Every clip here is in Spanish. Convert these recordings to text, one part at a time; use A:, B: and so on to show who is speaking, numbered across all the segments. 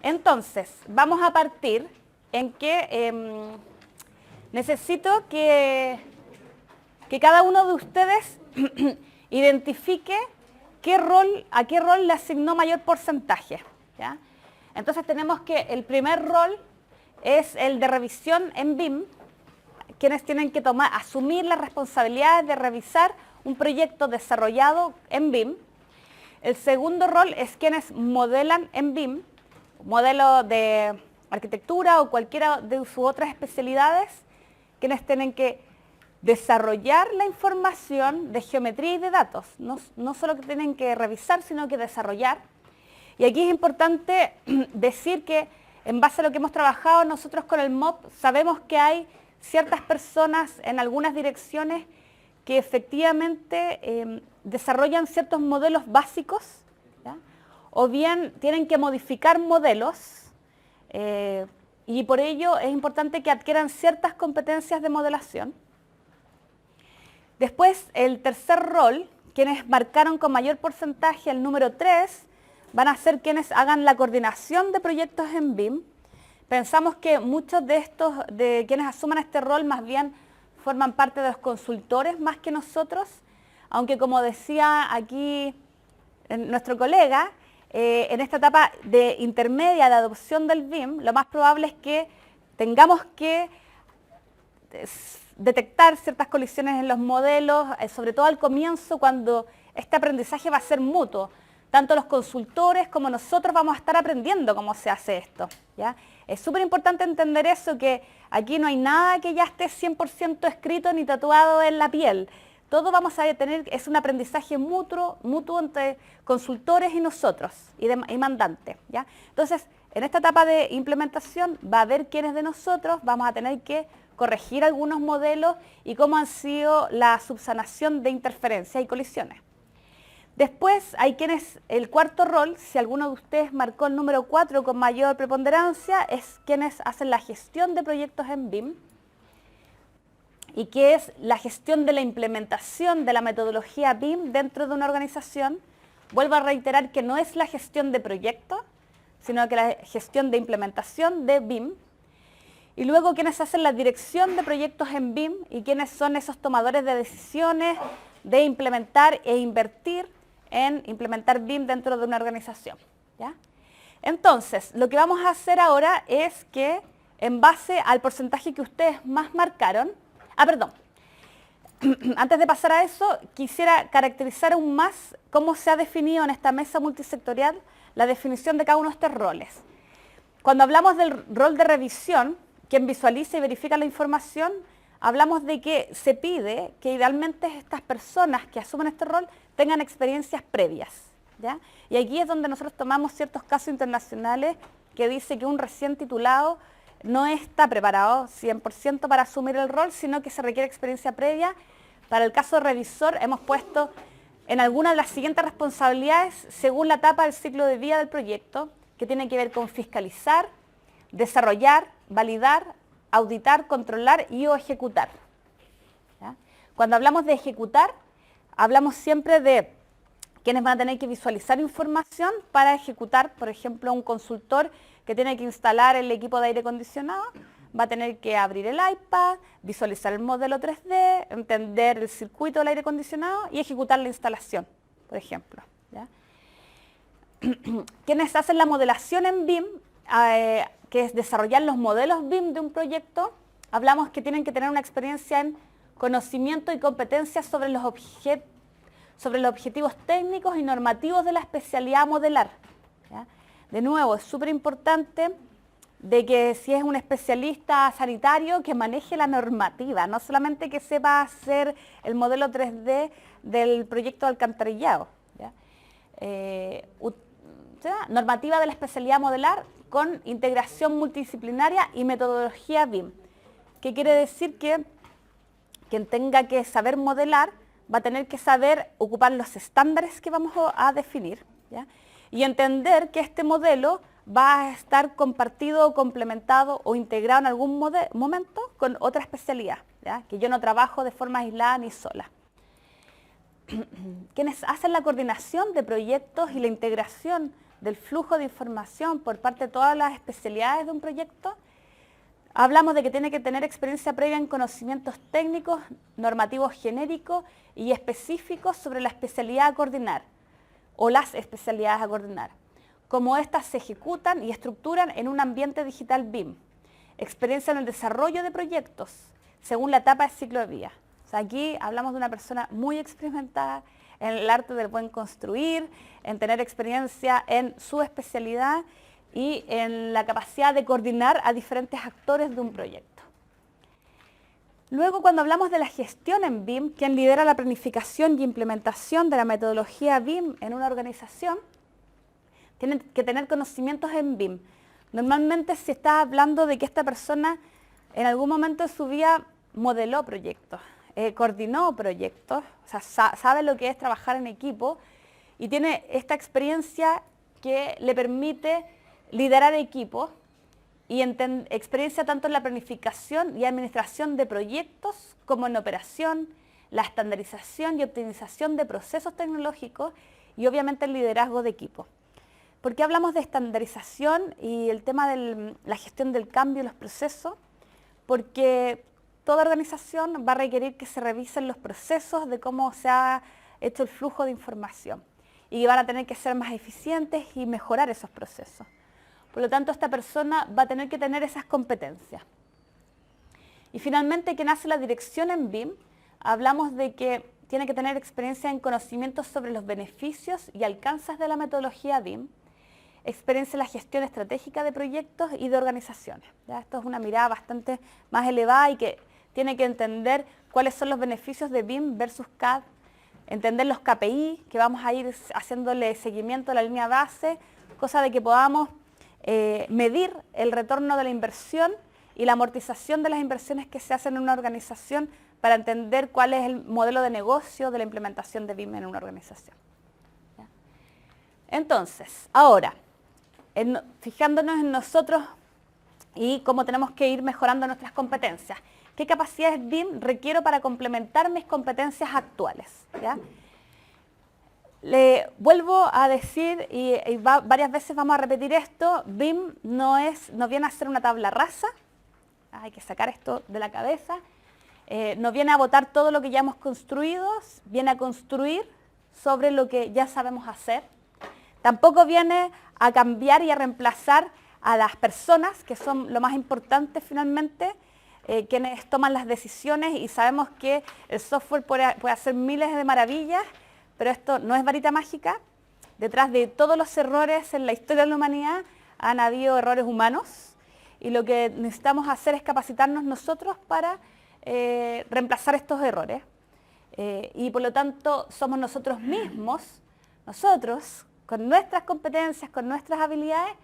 A: Entonces, vamos a partir en que necesito que cada uno de ustedes identifique a qué rol le asignó mayor porcentaje, ¿ya? Entonces tenemos que el primer rol es el de revisión en BIM, quienes tienen que asumir las responsabilidades de revisar un proyecto desarrollado en BIM. El segundo rol es quienes modelan en BIM, modelo de arquitectura o cualquiera de sus otras especialidades, quienes tienen que desarrollar la información de geometría y de datos. No solo que tienen que revisar, sino que desarrollar. Y aquí es importante decir que en base a lo que hemos trabajado nosotros con el MOP, sabemos que hay ciertas personas en algunas direcciones que efectivamente desarrollan ciertos modelos básicos, ¿ya? O bien tienen que modificar modelos, y por ello es importante que adquieran ciertas competencias de modelación. Después, el tercer rol, quienes marcaron con mayor porcentaje el número 3, van a ser quienes hagan la coordinación de proyectos en BIM. Pensamos que muchos de quienes asuman este rol más bien forman parte de los consultores más que nosotros, aunque como decía aquí nuestro colega, en esta etapa de intermedia de adopción del BIM, lo más probable es que tengamos que detectar ciertas colisiones en los modelos, sobre todo al comienzo, cuando este aprendizaje va a ser mutuo. Tanto los consultores como nosotros vamos a estar aprendiendo cómo se hace esto, ¿ya? Es súper importante entender eso, que aquí no hay nada que ya esté 100% escrito ni tatuado en la piel. Todo vamos a tener, es un aprendizaje mutuo entre consultores y nosotros, y mandantes, ¿ya? Entonces, en esta etapa de implementación va a haber quienes de nosotros vamos a tener que corregir algunos modelos y cómo han sido la subsanación de interferencias y colisiones. Después hay quienes, el cuarto rol, si alguno de ustedes marcó el número 4 con mayor preponderancia, es quienes hacen la gestión de proyectos en BIM, y que es la gestión de la implementación de la metodología BIM dentro de una organización. Vuelvo a reiterar que no es la gestión de proyectos, sino que la gestión de implementación de BIM. Y luego quienes hacen la dirección de proyectos en BIM y quienes son esos tomadores de decisiones de implementar e invertir en implementar BIM dentro de una organización, ¿ya? Entonces, lo que vamos a hacer ahora es que en base al porcentaje que ustedes más marcaron, antes de pasar a eso, quisiera caracterizar aún más cómo se ha definido en esta mesa multisectorial la definición de cada uno de estos roles. Cuando hablamos del rol de revisión, quien visualiza y verifica la información, hablamos de que se pide que idealmente estas personas que asumen este rol tengan experiencias previas, ¿ya? Y aquí es donde nosotros tomamos ciertos casos internacionales que dice que un recién titulado no está preparado 100% para asumir el rol, sino que se requiere experiencia previa. Para el caso de revisor hemos puesto en alguna de las siguientes responsabilidades según la etapa del ciclo de vida del proyecto, que tiene que ver con fiscalizar, desarrollar, validar, auditar, controlar y o ejecutar, ¿ya? Cuando hablamos de ejecutar, hablamos siempre de quienes van a tener que visualizar información para ejecutar. Por ejemplo, un consultor que tiene que instalar el equipo de aire acondicionado va a tener que abrir el iPad, visualizar el modelo 3D, entender el circuito del aire acondicionado y ejecutar la instalación, por ejemplo, ¿ya? Quienes hacen la modelación en BIM, que es desarrollar los modelos BIM de un proyecto, hablamos que tienen que tener una experiencia en conocimiento y competencias sobre los objetivos técnicos y normativos de la especialidad a modelar, ¿ya? De nuevo, es súper importante de que si es un especialista sanitario, que maneje la normativa, no solamente que sepa hacer el modelo 3D del proyecto de alcantarillado, ¿ya? Normativa de la especialidad modelar con integración multidisciplinaria y metodología BIM. ¿Qué quiere decir? Que quien tenga que saber modelar va a tener que saber ocupar los estándares que vamos a definir, ¿ya? Y entender que este modelo va a estar compartido, complementado o integrado en algún momento con otra especialidad, ¿ya? Que yo no trabajo de forma aislada ni sola. Quienes hacen la coordinación de proyectos y la integración del flujo de información por parte de todas las especialidades de un proyecto, hablamos de que tiene que tener experiencia previa en conocimientos técnicos, normativos genéricos y específicos sobre la especialidad a coordinar o las especialidades a coordinar, cómo éstas se ejecutan y estructuran en un ambiente digital BIM, experiencia en el desarrollo de proyectos según la etapa de ciclo de vida. O sea, aquí hablamos de una persona muy experimentada en el arte del buen construir, en tener experiencia en su especialidad y en la capacidad de coordinar a diferentes actores de un proyecto. Luego, cuando hablamos de la gestión en BIM, quien lidera la planificación y implementación de la metodología BIM en una organización, tiene que tener conocimientos en BIM. Normalmente se está hablando de que esta persona en algún momento de su vida modeló proyectos, coordinó proyectos, o sea, sabe lo que es trabajar en equipo y tiene esta experiencia que le permite liderar equipos y experiencia tanto en la planificación y administración de proyectos como en operación, la estandarización y optimización de procesos tecnológicos y obviamente el liderazgo de equipo. ¿Por qué hablamos de estandarización y el tema de la gestión del cambio y los procesos? Porque toda organización va a requerir que se revisen los procesos de cómo se ha hecho el flujo de información y van a tener que ser más eficientes y mejorar esos procesos. Por lo tanto, esta persona va a tener que tener esas competencias. Y finalmente, quien hace la dirección en BIM, hablamos de que tiene que tener experiencia en conocimientos sobre los beneficios y alcances de la metodología BIM, experiencia en la gestión estratégica de proyectos y de organizaciones. ¿Ya? Esto es una mirada bastante más elevada y que tiene que entender cuáles son los beneficios de BIM versus CAD, entender los KPI, que vamos a ir haciéndole seguimiento a la línea base, cosa de que podamos medir el retorno de la inversión y la amortización de las inversiones que se hacen en una organización para entender cuál es el modelo de negocio de la implementación de BIM en una organización. ¿Ya? Entonces, ahora, fijándonos en nosotros y cómo tenemos que ir mejorando nuestras competencias. ¿Qué capacidades BIM requiero para complementar mis competencias actuales? ¿Ya? Le vuelvo a decir, varias veces vamos a repetir esto, BIM no viene a ser una tabla rasa, hay que sacar esto de la cabeza, no viene a botar todo lo que ya hemos construido, viene a construir sobre lo que ya sabemos hacer. Tampoco viene a cambiar y a reemplazar a las personas, que son lo más importante finalmente, quienes toman las decisiones, y sabemos que el software puede hacer miles de maravillas, pero esto no es varita mágica. Detrás de todos los errores en la historia de la humanidad han habido errores humanos, y lo que necesitamos hacer es capacitarnos nosotros para reemplazar estos errores. Y por lo tanto somos nosotros mismos, nosotros, con nuestras competencias, con nuestras habilidades,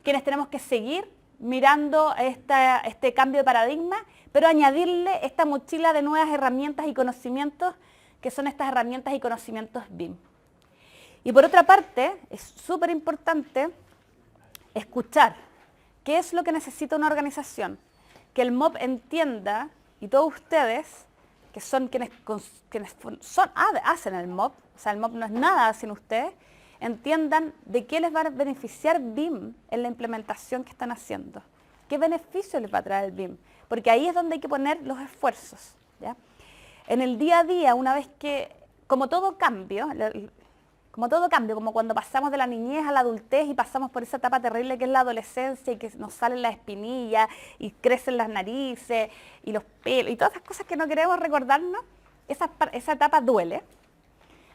A: quienes tenemos que seguir mirando este cambio de paradigma, pero añadirle esta mochila de nuevas herramientas y conocimientos, que son estas herramientas y conocimientos BIM. Y por otra parte, es súper importante escuchar qué es lo que necesita una organización, que el MOB entienda, y todos ustedes, que son quienes hacen el MOB, o sea, el MOB no es nada sin ustedes, entiendan de qué les va a beneficiar BIM en la implementación que están haciendo. ¿Qué beneficio les va a traer el BIM? Porque ahí es donde hay que poner los esfuerzos. ¿Ya? En el día a día, una vez que, como todo cambio, como cuando pasamos de la niñez a la adultez y pasamos por esa etapa terrible que es la adolescencia y que nos salen las espinillas y crecen las narices y los pelos y todas esas cosas que no queremos recordarnos, esa etapa duele.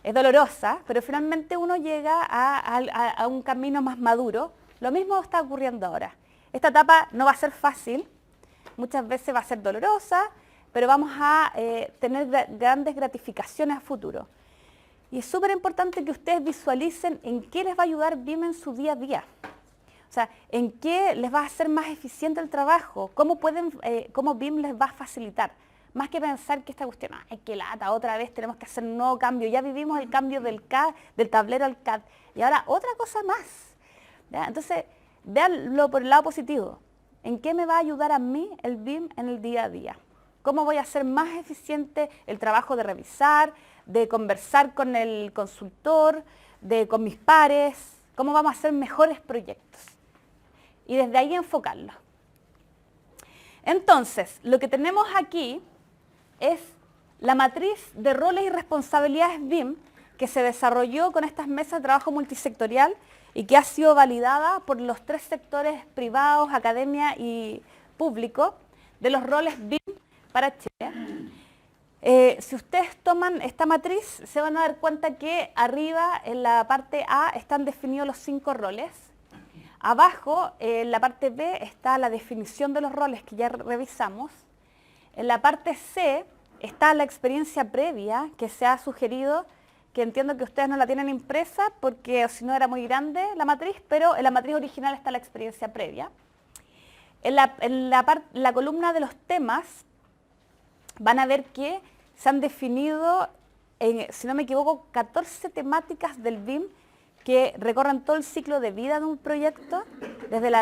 A: Es dolorosa, pero finalmente uno llega a un camino más maduro. Lo mismo está ocurriendo ahora. Esta etapa no va a ser fácil, muchas veces va a ser dolorosa, pero vamos a tener grandes gratificaciones a futuro. Y es súper importante que ustedes visualicen en qué les va a ayudar BIM en su día a día. O sea, en qué les va a hacer más eficiente el trabajo, cómo BIM les va a facilitar. Más que pensar que esta cuestión, ay, qué lata, otra vez tenemos que hacer un nuevo cambio. Ya vivimos el cambio del CAD, del tablero al CAD. Y ahora otra cosa más. ¿Ya? Entonces, véanlo por el lado positivo. ¿En qué me va a ayudar a mí el BIM en el día a día? ¿Cómo voy a hacer más eficiente el trabajo de revisar, de conversar con el consultor, con mis pares? cómo vamos a hacer mejores proyectos. Y desde ahí enfocarlo. Entonces, lo que tenemos aquí es la matriz de roles y responsabilidades BIM que se desarrolló con estas mesas de trabajo multisectorial y que ha sido validada por los 3 sectores privados, academia y público de los roles BIM para Chile. Si ustedes toman esta matriz, se van a dar cuenta que arriba, en la parte A, están definidos los 5 roles. Abajo, en la parte B, está la definición de los roles que ya revisamos. En la parte C está la experiencia previa que se ha sugerido, que entiendo que ustedes no la tienen impresa porque si no era muy grande la matriz, pero en la matriz original está la experiencia previa. En la columna de los temas van a ver que se han definido, si no me equivoco, 14 temáticas del BIM que recorren todo el ciclo de vida de un proyecto, desde la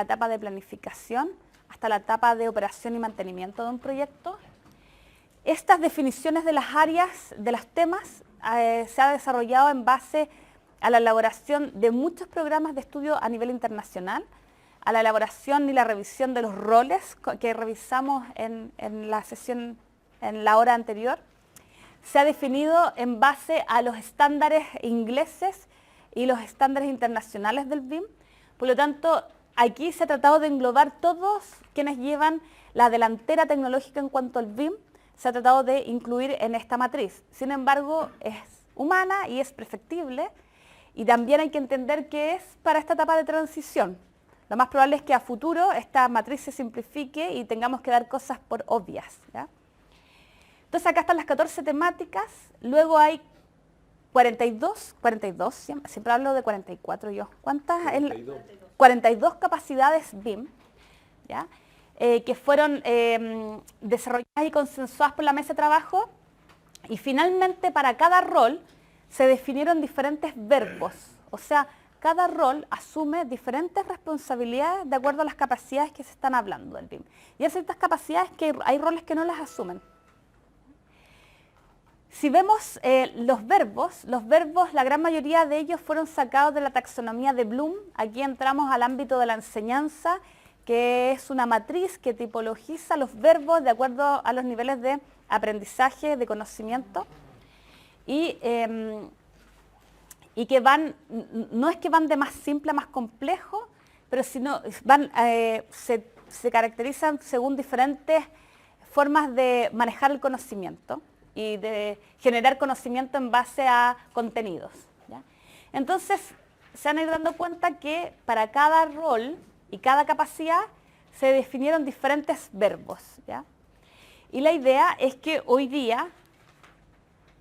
A: etapa de planificación hasta la etapa de operación y mantenimiento de un proyecto. Estas definiciones de las áreas, de los temas, se ha desarrollado en base a la elaboración de muchos programas de estudio a nivel internacional, a la elaboración y la revisión de los roles que revisamos en la sesión, en la hora anterior. Se ha definido en base a los estándares ingleses y los estándares internacionales del BIM. Por lo tanto, aquí se ha tratado de englobar todos quienes llevan la delantera tecnológica en cuanto al BIM, se ha tratado de incluir en esta matriz. Sin embargo, es humana y es perfectible, y también hay que entender que es para esta etapa de transición. Lo más probable es que a futuro esta matriz se simplifique y tengamos que dar cosas por obvias, ¿ya? Entonces acá están las 14 temáticas, luego hay 42, siempre hablo de 44 yo. ¿Cuántas? 42 capacidades BIM, ¿ya? Que fueron desarrolladas y consensuadas por la mesa de trabajo, y finalmente para cada rol se definieron diferentes verbos, o sea, cada rol asume diferentes responsabilidades de acuerdo a las capacidades que se están hablando del BIM. Y hay ciertas capacidades que hay roles que no las asumen. Si vemos los verbos, la gran mayoría de ellos fueron sacados de la taxonomía de Bloom. Aquí entramos al ámbito de la enseñanza, que es una matriz que tipologiza los verbos de acuerdo a los niveles de aprendizaje, de conocimiento. Y que van, no es que van de más simple a más complejo, pero sino se caracterizan según diferentes formas de manejar el conocimiento y de generar conocimiento en base a contenidos, ¿ya? Entonces, se han ido dando cuenta que para cada rol y cada capacidad se definieron diferentes verbos, ¿ya? Y la idea es que hoy día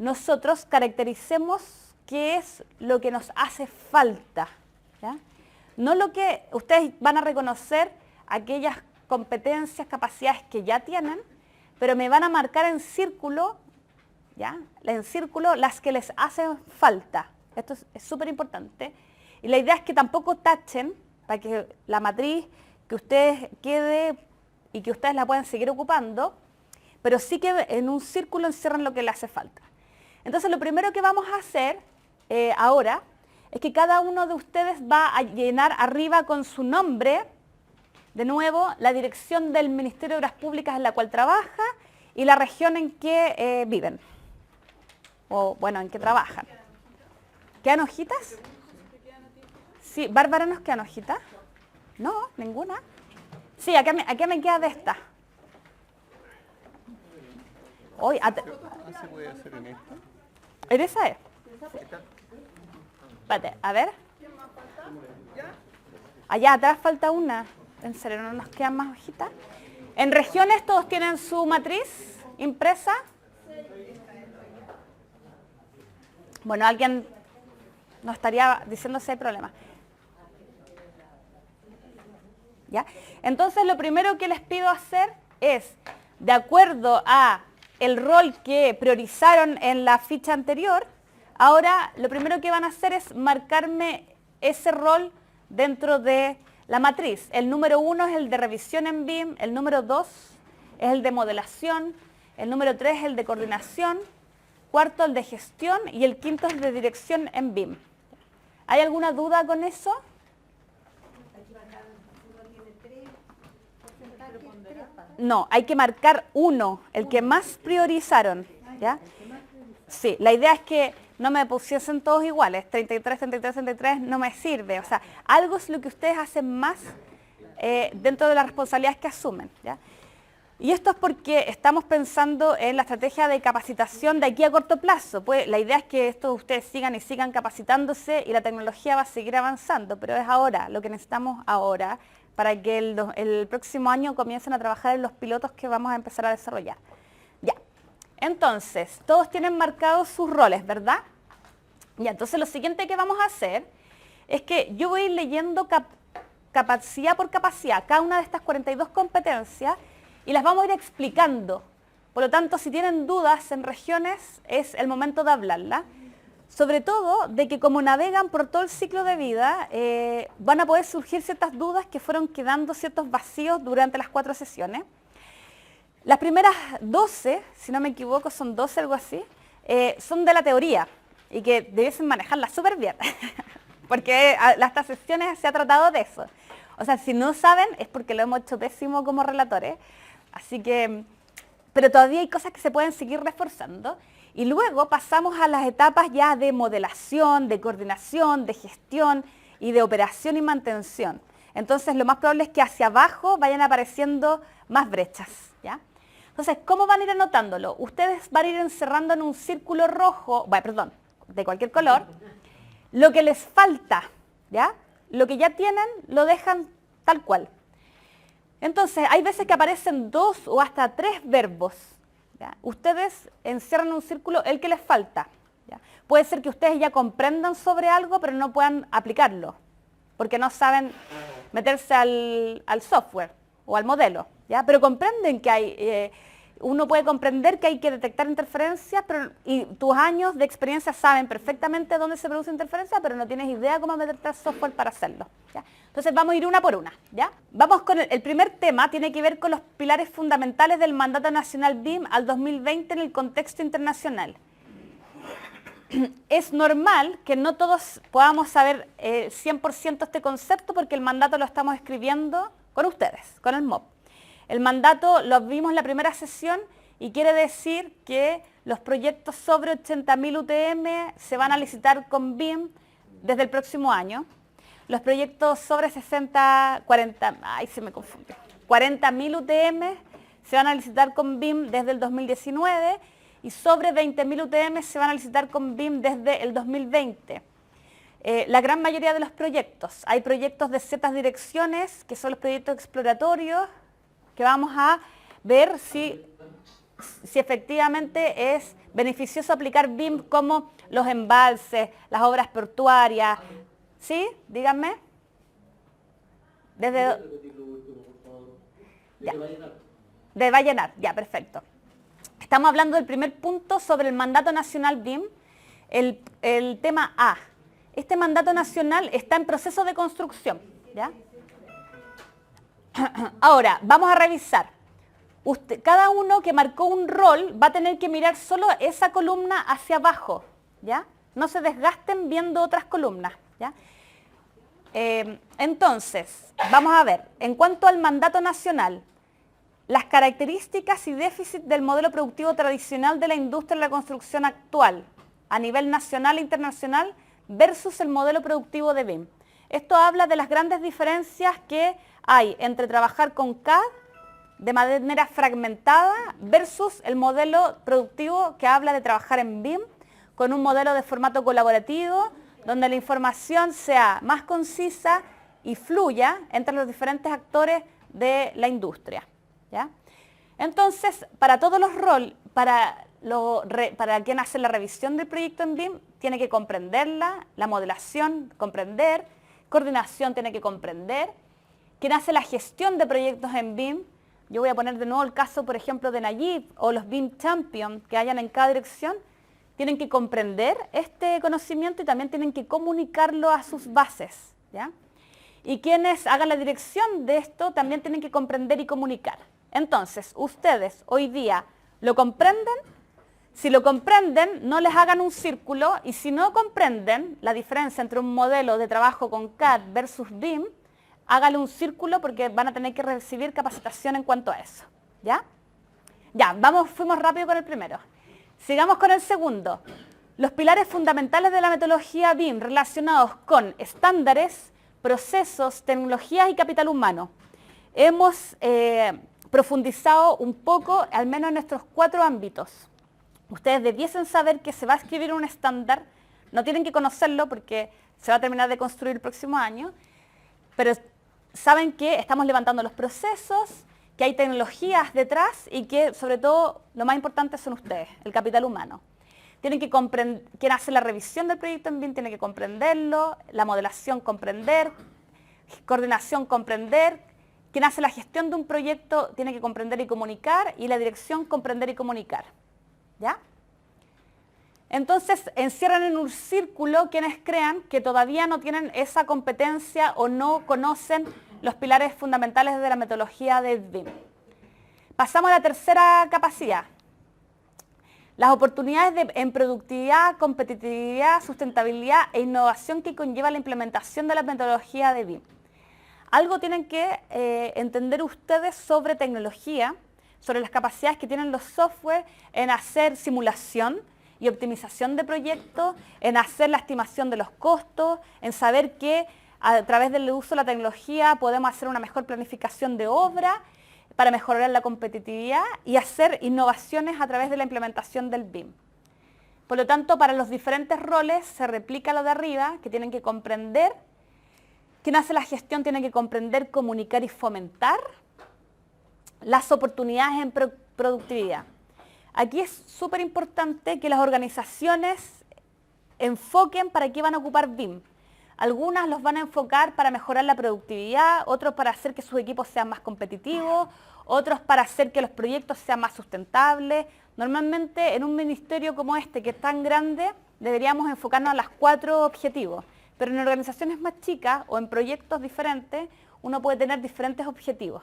A: nosotros caractericemos qué es lo que nos hace falta, ¿ya? No lo que ustedes van a reconocer, aquellas competencias, capacidades que ya tienen, pero me van a marcar en círculo, ¿ya? En círculo las que les hacen falta. Esto es súper importante. Y la idea es que tampoco tachen, para que la matriz que ustedes quede y que ustedes la puedan seguir ocupando, pero sí que en un círculo encierran lo que les hace falta. Entonces lo primero que vamos a hacer ahora es que cada uno de ustedes va a llenar arriba con su nombre, de nuevo, la dirección del Ministerio de Obras Públicas en la cual trabaja y la región en que viven, o bueno, en que trabajan. ¿Quedan hojitas? Sí, Bárbara, ¿nos quedan hojitas? No, ninguna. Sí, acá me queda de esta. Hoy,
B: ¿Se puede hacer en esta?
A: ¿En esa es? Espérate, a ver. Allá atrás falta una. En serio, ¿no nos quedan más hojitas? En regiones todos tienen su matriz impresa. Bueno, alguien nos estaría diciendo si hay problema. ¿Ya? Entonces lo primero que les pido hacer es, de acuerdo a el rol que priorizaron en la ficha anterior, ahora lo primero que van a hacer es marcarme ese rol dentro de la matriz. El número 1 es el de revisión en BIM, el número 2 es el de modelación, el número 3 es el de coordinación, cuarto el de gestión y el quinto es de dirección en BIM. ¿Hay alguna duda con eso? No, hay que marcar uno, el que más priorizaron, ¿ya? Sí, la idea es que no me pusiesen todos iguales, 33, 33, 33, no me sirve. O sea, algo es lo que ustedes hacen más dentro de las responsabilidades que asumen, ¿ya? Y esto es porque estamos pensando en la estrategia de capacitación de aquí a corto plazo. Pues la idea es que esto ustedes sigan y sigan capacitándose y la tecnología va a seguir avanzando, pero es ahora, lo que necesitamos ahora, para que el próximo año comiencen a trabajar en los pilotos que vamos a empezar a desarrollar. Ya, entonces, todos tienen marcados sus roles, ¿verdad? Ya, entonces lo siguiente que vamos a hacer es que yo voy a ir leyendo capacidad por capacidad, cada una de estas 42 competencias, y las vamos a ir explicando. Por lo tanto, si tienen dudas en regiones, es el momento de hablarlas. Sobre todo de que como navegan por todo el ciclo de vida, van a poder surgir ciertas dudas que fueron quedando ciertos vacíos durante las 4 sesiones. Las primeras 12, si no me equivoco, son 12, algo así, son de la teoría y que debiesen manejarlas súper bien, porque estas sesiones se ha tratado de eso. O sea, si no saben es porque lo hemos hecho pésimo como relatores, así que, pero todavía hay cosas que se pueden seguir reforzando. Y luego pasamos a las etapas ya de modelación, de coordinación, de gestión y de operación y mantención. Entonces, lo más probable es que hacia abajo vayan apareciendo más brechas, ¿ya? Entonces, ¿cómo van a ir anotándolo? Ustedes van a ir encerrando en un círculo rojo, perdón, de cualquier color, lo que les falta, ¿ya? Lo que ya tienen lo dejan tal cual. Entonces, hay veces que aparecen 2 o hasta 3 verbos. ¿Ya? Ustedes encierran en un círculo el que les falta. ¿Ya? Puede ser que ustedes ya comprendan sobre algo, pero no puedan aplicarlo, porque no saben meterse al software o al modelo. ¿Ya? Pero comprenden que hay, uno puede comprender que hay que detectar interferencias, y tus años de experiencia saben perfectamente dónde se produce interferencia, pero no tienes idea cómo meterte al software para hacerlo. ¿Ya? Entonces vamos a ir una por una. ¿Ya? Vamos con el primer tema, tiene que ver con los pilares fundamentales del mandato nacional BIM al 2020 en el contexto internacional. Es normal que no todos podamos saber 100% este concepto porque el mandato lo estamos escribiendo con ustedes, con el MOP. El mandato lo vimos en la primera sesión y quiere decir que los proyectos sobre 80.000 UTM se van a licitar con BIM desde el próximo año. Los proyectos sobre 40.000 UTM se van a licitar con BIM desde el 2019 y sobre 20.000 UTM se van a licitar con BIM desde el 2020. La gran mayoría de los proyectos, hay proyectos de ciertas direcciones, que son los proyectos exploratorios, que vamos a ver si efectivamente es beneficioso aplicar BIM como los embalses, las obras portuarias. ¿Sí? Díganme. Desde... Ya. De Vallenar, ya, perfecto. Estamos hablando del primer punto sobre el mandato nacional BIM, el tema A. Este mandato nacional está en proceso de construcción, ¿ya? Ahora, vamos a revisar. Cada uno que marcó un rol va a tener que mirar solo esa columna hacia abajo, ¿ya? No se desgasten viendo otras columnas, ¿ya? Entonces, vamos a ver, en cuanto al mandato nacional, las características y déficits del modelo productivo tradicional de la industria de la construcción actual, a nivel nacional e internacional, versus el modelo productivo de BIM. Esto habla de las grandes diferencias que hay entre trabajar con CAD de manera fragmentada versus el modelo productivo que habla de trabajar en BIM con un modelo de formato colaborativo, donde la información sea más concisa y fluya entre los diferentes actores de la industria. ¿Ya? Entonces, para todos los roles, para quien hace la revisión del proyecto en BIM, tiene que comprenderla, la modelación, comprender, coordinación tiene que comprender, quien hace la gestión de proyectos en BIM, yo voy a poner de nuevo el caso, por ejemplo, de Nayib o los BIM Champions que hayan en cada dirección, tienen que comprender este conocimiento y también tienen que comunicarlo a sus bases, ¿ya? Y quienes hagan la dirección de esto también tienen que comprender y comunicar. Entonces, ustedes hoy día lo comprenden, Si lo comprenden, no les hagan un círculo, y si no comprenden la diferencia entre un modelo de trabajo con CAD versus BIM, háganle un círculo porque van a tener que recibir capacitación en cuanto a eso. ¿Ya? Ya, fuimos rápido con el primero. Sigamos con el segundo. Los pilares fundamentales de la metodología BIM relacionados con estándares, procesos, tecnologías y capital humano. Hemos profundizado un poco, al menos en nuestros 4 ámbitos. Ustedes debiesen saber que se va a escribir un estándar, no tienen que conocerlo porque se va a terminar de construir el próximo año, pero saben que estamos levantando los procesos, que hay tecnologías detrás y que sobre todo lo más importante son ustedes, el capital humano. Tienen que comprender, quien hace la revisión del proyecto en BIM tiene que comprenderlo, la modelación comprender, coordinación comprender, quien hace la gestión de un proyecto tiene que comprender y comunicar, y la dirección comprender y comunicar. ¿Ya? Entonces, encierran en un círculo quienes crean que todavía no tienen esa competencia o no conocen los pilares fundamentales de la metodología de BIM. Pasamos a la tercera capacidad. Las oportunidades en productividad, competitividad, sustentabilidad e innovación que conlleva la implementación de la metodología de BIM. Algo tienen que entender ustedes sobre tecnología, sobre las capacidades que tienen los software en hacer simulación y optimización de proyectos, en hacer la estimación de los costos, en saber que a través del uso de la tecnología podemos hacer una mejor planificación de obra para mejorar la competitividad y hacer innovaciones a través de la implementación del BIM. Por lo tanto, para los diferentes roles se replica lo de arriba, que tienen que comprender. Quien hace la gestión tiene que comprender, comunicar y fomentar las oportunidades en productividad. Aquí es súper importante que las organizaciones enfoquen para qué van a ocupar BIM. Algunas los van a enfocar para mejorar la productividad, otros para hacer que sus equipos sean más competitivos, otros para hacer que los proyectos sean más sustentables. Normalmente en un ministerio como este, que es tan grande, deberíamos enfocarnos a los 4 objetivos. Pero en organizaciones más chicas o en proyectos diferentes, uno puede tener diferentes objetivos,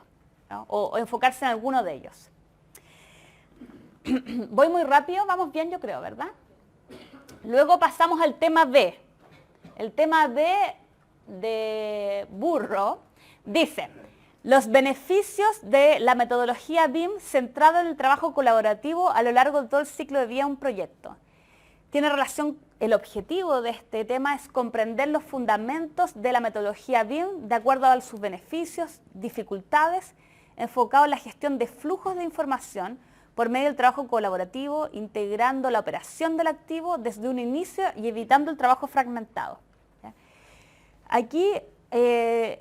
A: ¿no? o enfocarse en alguno de ellos. Voy muy rápido, vamos bien yo creo, ¿verdad? Luego pasamos al tema B. El tema B de burro dice, los beneficios de la metodología BIM centrada en el trabajo colaborativo a lo largo de todo el ciclo de vida de un proyecto. Tiene relación, el objetivo de este tema es comprender los fundamentos de la metodología BIM de acuerdo a sus beneficios, dificultades, enfocado en la gestión de flujos de información por medio del trabajo colaborativo, integrando la operación del activo desde un inicio y evitando el trabajo fragmentado. ¿Ya? Aquí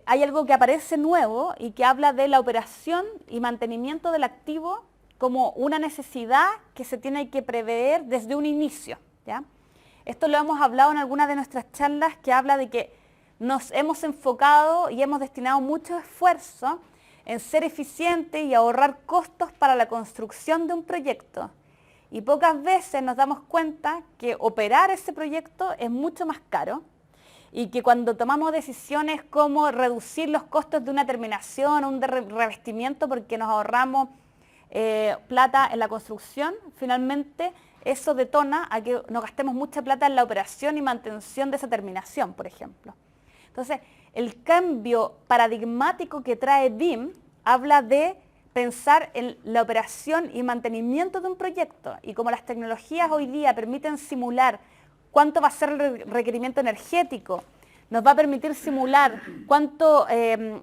A: hay algo que aparece nuevo y que habla de la operación y mantenimiento del activo como una necesidad que se tiene que prever desde un inicio. ¿Ya? Esto lo hemos hablado en algunas de nuestras charlas, que habla de que nos hemos enfocado y hemos destinado mucho esfuerzo en ser eficientes y ahorrar costos para la construcción de un proyecto. Y pocas veces nos damos cuenta que operar ese proyecto es mucho más caro y que cuando tomamos decisiones como reducir los costos de una terminación o un revestimiento porque nos ahorramos plata en la construcción, finalmente eso detona a que nos gastemos mucha plata en la operación y mantención de esa terminación, por ejemplo. Entonces, el cambio paradigmático que trae BIM habla de pensar en la operación y mantenimiento de un proyecto, y como las tecnologías hoy día permiten simular cuánto va a ser el requerimiento energético, nos va a permitir simular cuánto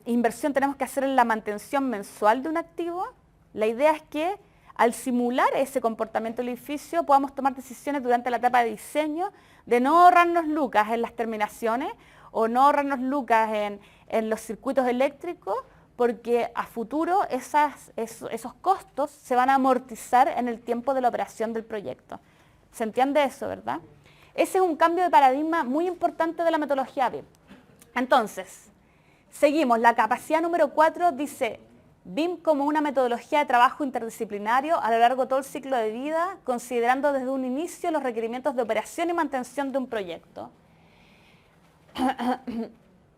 A: inversión tenemos que hacer en la mantención mensual de un activo. La idea es que al simular ese comportamiento del edificio podamos tomar decisiones durante la etapa de diseño de no ahorrarnos lucas en las terminaciones o no ahorrarnos lucas en los circuitos eléctricos, porque a futuro esos costos se van a amortizar en el tiempo de la operación del proyecto. ¿Se entiende eso, verdad? Ese es un cambio de paradigma muy importante de la metodología BIM. Entonces, seguimos. La capacidad número 4 dice, BIM como una metodología de trabajo interdisciplinario a lo largo de todo el ciclo de vida, considerando desde un inicio los requerimientos de operación y mantención de un proyecto.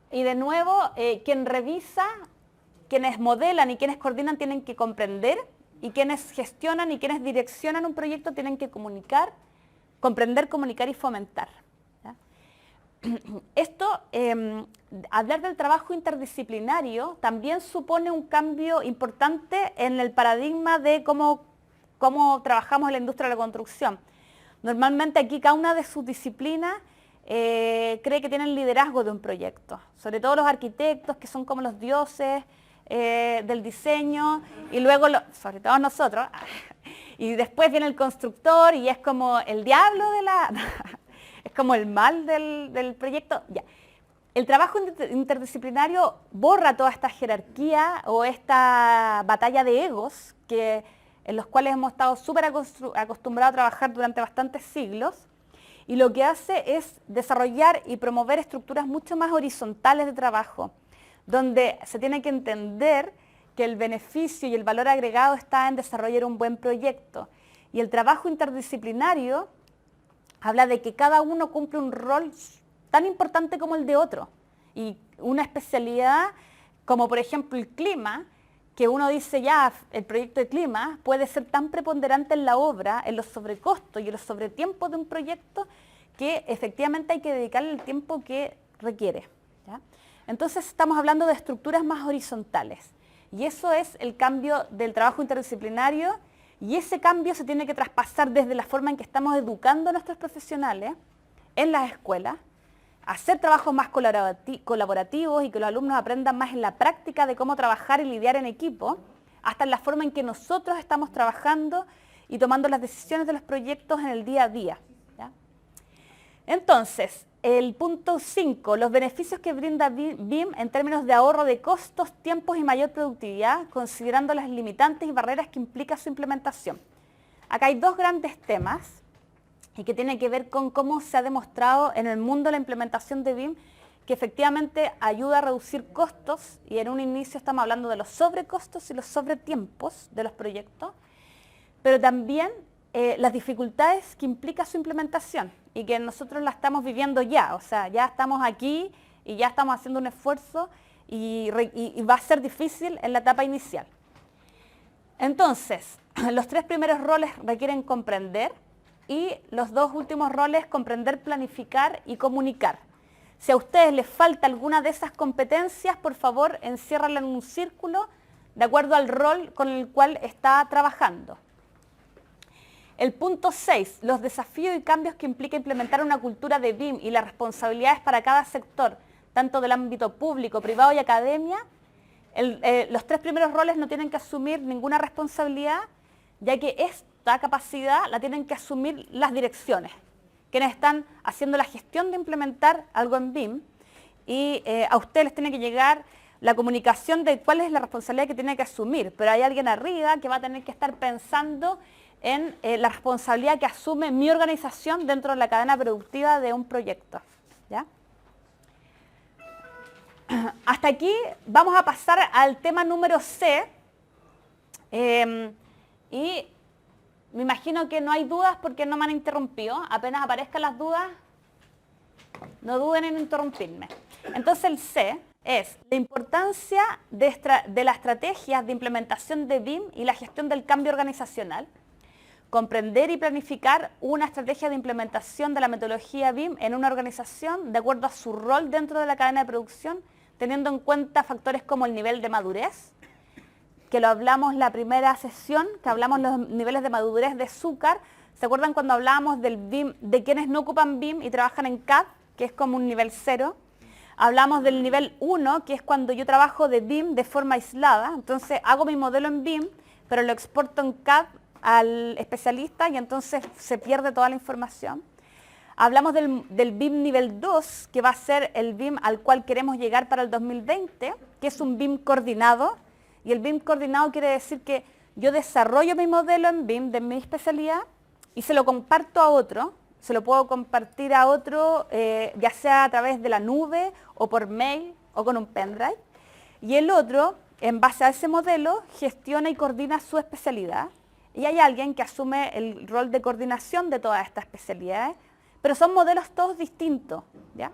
A: Y de nuevo, quien revisa, quienes modelan y quienes coordinan tienen que comprender y quienes gestionan y quienes direccionan un proyecto tienen que comunicar, comprender, comunicar y fomentar. ¿Ya? Esto, hablar del trabajo interdisciplinario también supone un cambio importante en el paradigma de cómo trabajamos en la industria de la construcción. Normalmente aquí cada una de sus disciplinas cree que tienen liderazgo de un proyecto, sobre todo los arquitectos, que son como los dioses del diseño, y luego, sobre todo nosotros, y después viene el constructor y es como el diablo de la... es como el mal del proyecto. Ya. El trabajo interdisciplinario borra toda esta jerarquía o esta batalla de egos en los cuales hemos estado súper acostumbrados a trabajar durante bastantes siglos, y lo que hace es desarrollar y promover estructuras mucho más horizontales de trabajo, donde se tiene que entender que el beneficio y el valor agregado está en desarrollar un buen proyecto. Y el trabajo interdisciplinario habla de que cada uno cumple un rol tan importante como el de otro. Y una especialidad, como por ejemplo el clima, que uno dice ya, el proyecto de clima puede ser tan preponderante en la obra, en los sobrecostos y en los sobretiempos de un proyecto, que efectivamente hay que dedicarle el tiempo que requiere. ¿Ya? Entonces estamos hablando de estructuras más horizontales. Y eso es el cambio del trabajo interdisciplinario, y ese cambio se tiene que traspasar desde la forma en que estamos educando a nuestros profesionales en las escuelas, hacer trabajos más colaborativos y que los alumnos aprendan más en la práctica de cómo trabajar y lidiar en equipo, hasta en la forma en que nosotros estamos trabajando y tomando las decisiones de los proyectos en el día a día. ¿Ya? Entonces, el punto 5, los beneficios que brinda BIM en términos de ahorro de costos, tiempos y mayor productividad, considerando las limitantes y barreras que implica su implementación. Acá hay dos grandes temas y que tiene que ver con cómo se ha demostrado en el mundo la implementación de BIM, que efectivamente ayuda a reducir costos, y en un inicio estamos hablando de los sobrecostos y los sobretiempos de los proyectos, pero también las dificultades que implica su implementación y que nosotros la estamos viviendo ya, o sea, ya estamos aquí y ya estamos haciendo un esfuerzo y va a ser difícil en la etapa inicial. Entonces, los 3 primeros roles requieren comprender, y los 2 últimos roles, comprender, planificar y comunicar. Si a ustedes les falta alguna de esas competencias, por favor, enciérrala en un círculo de acuerdo al rol con el cual está trabajando. El punto 6, los desafíos y cambios que implica implementar una cultura de BIM y las responsabilidades para cada sector, tanto del ámbito público, privado y academia. Los 3 primeros roles no tienen que asumir ninguna responsabilidad, ya que esta capacidad la tienen que asumir las direcciones, quienes están haciendo la gestión de implementar algo en BIM, y a ustedes les tiene que llegar la comunicación de cuál es la responsabilidad que tiene que asumir, pero hay alguien arriba que va a tener que estar pensando en la responsabilidad que asume mi organización dentro de la cadena productiva de un proyecto. ¿Ya? Hasta aquí vamos a pasar al tema número C, y me imagino que no hay dudas porque no me han interrumpido. Apenas aparezcan las dudas, no duden en interrumpirme. Entonces el C es la importancia de las estrategias de implementación de BIM y la gestión del cambio organizacional. Comprender y planificar una estrategia de implementación de la metodología BIM en una organización de acuerdo a su rol dentro de la cadena de producción, teniendo en cuenta factores como el nivel de madurez, que lo hablamos la primera sesión, que hablamos los niveles de madurez de Zucker. ¿Se acuerdan cuando hablábamos del BIM, de quienes no ocupan BIM y trabajan en CAD, que es como un nivel 0? Hablamos del nivel 1, que es cuando yo trabajo de BIM de forma aislada, entonces hago mi modelo en BIM, pero lo exporto en CAD al especialista y entonces se pierde toda la información. Hablamos del BIM nivel 2, que va a ser el BIM al cual queremos llegar para el 2020, que es un BIM coordinado. Y el BIM coordinado quiere decir que yo desarrollo mi modelo en BIM de mi especialidad y se lo comparto a otro. Se lo puedo compartir a otro, ya sea a través de la nube o por mail o con un pendrive. Y el otro, en base a ese modelo, gestiona y coordina su especialidad. Y hay alguien que asume el rol de coordinación de todas estas especialidades, pero son modelos todos distintos, ¿ya?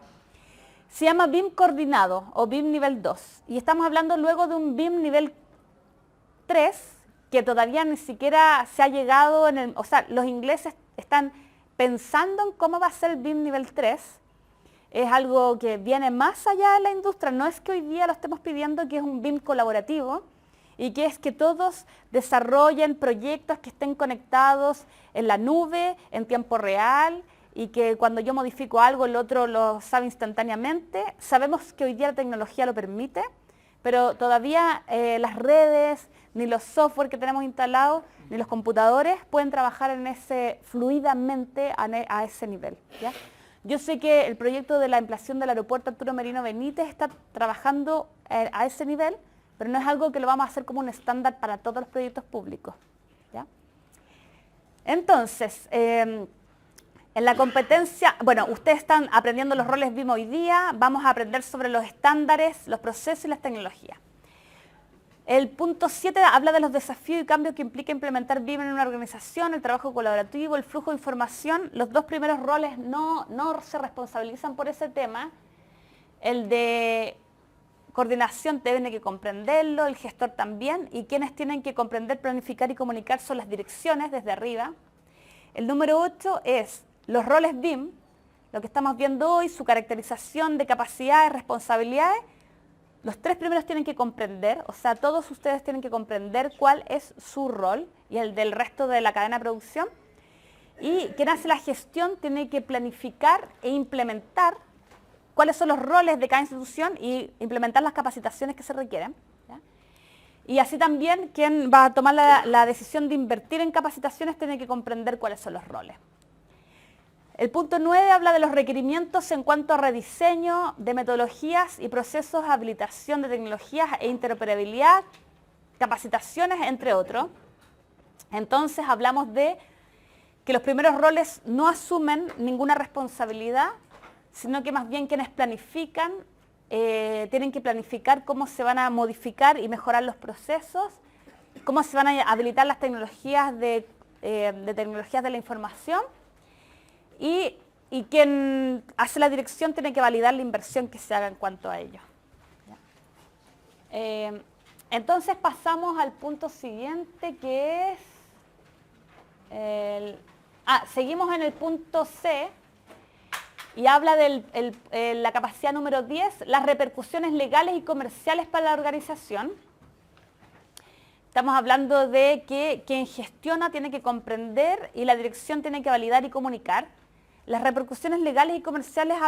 A: Se llama BIM coordinado o BIM nivel 2. Y estamos hablando luego de un BIM nivel 3, que todavía ni siquiera se ha llegado o sea, los ingleses están pensando en cómo va a ser el BIM nivel 3. Es algo que viene más allá de la industria, no es que hoy día lo estemos pidiendo, que es un BIM colaborativo y que es que todos desarrollen proyectos que estén conectados en la nube, en tiempo real, y que cuando yo modifico algo el otro lo sabe instantáneamente. Sabemos que hoy día la tecnología lo permite, pero todavía las redes, ni los software que tenemos instalados, ni los computadores pueden trabajar en fluidamente a ese nivel, ¿ya? Yo sé que el proyecto de la ampliación del aeropuerto Arturo Merino Benítez está trabajando a ese nivel, pero no es algo que lo vamos a hacer como un estándar para todos los proyectos públicos, ¿ya? Entonces, en la competencia, bueno, ustedes están aprendiendo los roles BIM hoy día, vamos a aprender sobre los estándares, los procesos y las tecnologías. El punto 7 habla de los desafíos y cambios que implica implementar BIM en una organización, el trabajo colaborativo, el flujo de información. Los dos primeros roles no se responsabilizan por ese tema. El de coordinación tiene que comprenderlo, el gestor también, y quienes tienen que comprender, planificar y comunicar son las direcciones desde arriba. El número 8 es los roles BIM, lo que estamos viendo hoy, su caracterización de capacidades, responsabilidades. Los tres primeros tienen que comprender, o sea, todos ustedes tienen que comprender cuál es su rol y el del resto de la cadena de producción. Y quien hace la gestión tiene que planificar e implementar cuáles son los roles de cada institución y implementar las capacitaciones que se requieren, ¿ya? Y así también quien va a tomar la decisión de invertir en capacitaciones tiene que comprender cuáles son los roles. El punto 9 habla de los requerimientos en cuanto a rediseño de metodologías y procesos, habilitación de tecnologías e interoperabilidad, capacitaciones, entre otros. Entonces hablamos de que los primeros roles no asumen ninguna responsabilidad, sino que más bien quienes planifican, tienen que planificar cómo se van a modificar y mejorar los procesos, cómo se van a habilitar las tecnologías de tecnologías de la información, y quien hace la dirección tiene que validar la inversión que se haga en cuanto a ello. Entonces pasamos al punto siguiente, que es seguimos en el punto C y habla de la capacidad número 10, las repercusiones legales y comerciales para la organización. Estamos hablando de que quien gestiona tiene que comprender y la dirección tiene que validar y comunicar. Las repercusiones legales y comerciales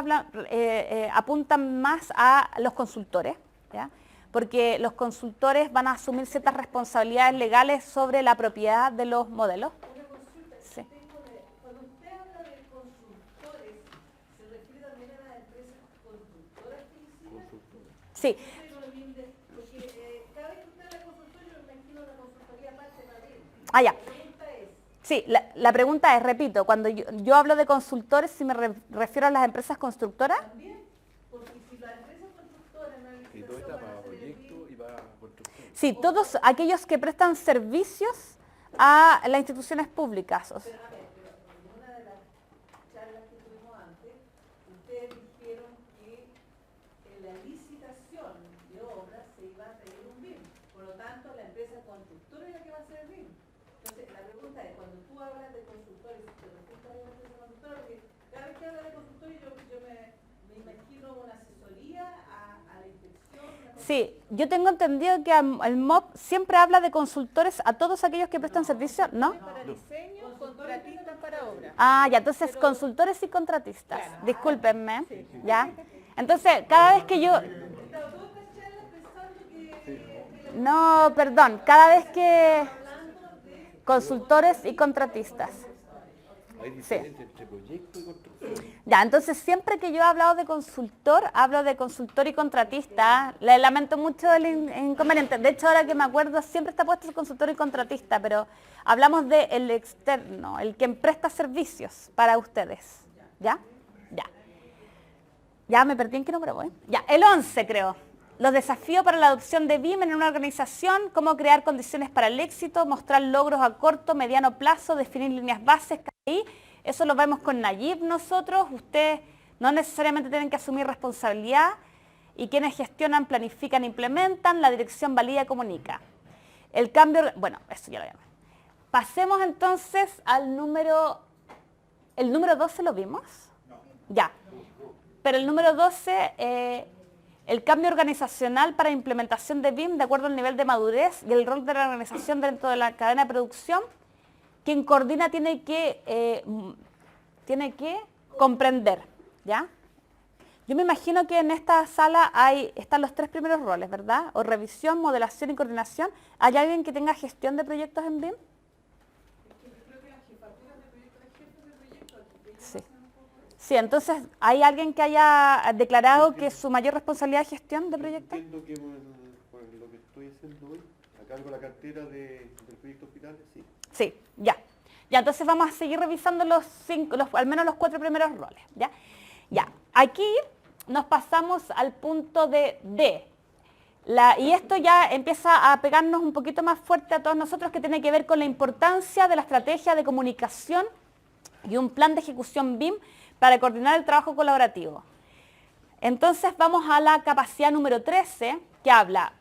A: apuntan más a los consultores, ¿ya? Porque los consultores van a asumir ciertas responsabilidades legales sobre la propiedad de los modelos.
C: Una consulta,
A: Sí.
C: cuando usted habla de consultores, ¿se refiere también a las empresas constructoras que hicieron?
A: Sí.
C: Porque cada vez que usted habla de consultorio, yo me imagino la consultoría aparte también.
A: Ah, ya.
C: La pregunta es,
A: Sí, la pregunta es, repito, cuando yo hablo de consultores, ¿si me refiero a las empresas constructoras?
C: también, porque si las empresas constructoras en una
B: Y todo
C: licitación
B: está
C: van a
B: para
C: hacer el
B: proyecto
C: BIM,
B: y para construcción.
A: Sí, todos aquellos que prestan servicios a las instituciones públicas.
C: pero a ver, pero en una de las charlas que tuvimos antes, ustedes dijeron que en la licitación de obras se iba a pedir un BIM, por lo tanto la empresa constructora es la que va a hacer el BIM. Entonces la pregunta es, cuando tú hablas de consultores, ¿te refieres a la empresa constructora? Porque cada vez que hablas de consultores yo me imagino una asesoría a la inspección.
A: Sí, yo tengo entendido que el MOP siempre habla de consultores a todos aquellos que prestan servicios, ¿no?
D: Para diseño, contratistas para obra.
A: Ah, ya, entonces consultores y contratistas. Discúlpenme, ¿ya? Entonces, cada vez que yo... No, perdón, cada vez que... Consultores y contratistas.
B: Hay diferencia entre proyecto y construcción.
A: Ya, entonces siempre que yo he hablado de consultor, hablo de consultor y contratista. Le lamento mucho el inconveniente. De hecho, ahora que me acuerdo, siempre está puesto el consultor y contratista, pero hablamos del externo, el que presta servicios para ustedes. ¿Ya? Ya. Ya me perdí en qué número voy. Ya, el 11 creo. Los desafíos para la adopción de BIM en una organización, cómo crear condiciones para el éxito, mostrar logros a corto, mediano plazo, definir líneas bases, KPI. Eso lo vemos con Nayib nosotros. Ustedes no necesariamente tienen que asumir responsabilidad y quienes gestionan, planifican, implementan, la dirección valida y comunica. el cambio, bueno, eso ya lo vimos. Pasemos entonces al número, ¿el número 12 lo vimos? No. Ya. Pero el número 12, el cambio organizacional para implementación de BIM de acuerdo al nivel de madurez y el rol de la organización dentro de la cadena de producción, quien coordina tiene que comprender, ¿ya? Yo me imagino que en esta sala están los 3 primeros roles, ¿verdad? O revisión, modelación y coordinación. ¿Hay alguien que tenga gestión de proyectos en BIM? Sí. Sí, entonces, ¿hay alguien que haya declarado que su mayor responsabilidad es gestión de proyectos?
B: Entiendo que por lo que estoy haciendo hoy, a cargo de la cartera del proyecto hospitales, sí.
A: Sí, ya. Ya, entonces vamos a seguir revisando al menos los 4 primeros roles, ¿ya? Ya, aquí nos pasamos al punto de D. Y esto ya empieza a pegarnos un poquito más fuerte a todos nosotros, que tiene que ver con la importancia de la estrategia de comunicación y un plan de ejecución BIM para coordinar el trabajo colaborativo. Entonces vamos a la capacidad número 13, que habla,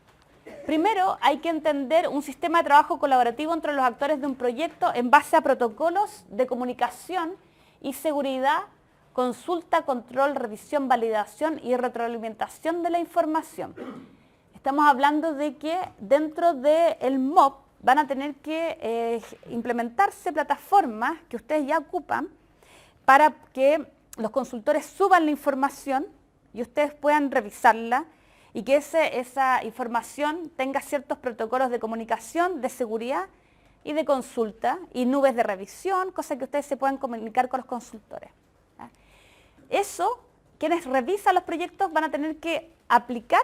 A: primero hay que entender un sistema de trabajo colaborativo entre los actores de un proyecto en base a protocolos de comunicación y seguridad, consulta, control, revisión, validación y retroalimentación de la información. Estamos hablando de que dentro del MOP van a tener que implementarse plataformas que ustedes ya ocupan para que los consultores suban la información y ustedes puedan revisarla y que esa información tenga ciertos protocolos de comunicación, de seguridad y de consulta y nubes de revisión, cosa que ustedes se puedan comunicar con los consultores. Eso, quienes revisan los proyectos van a tener que aplicar,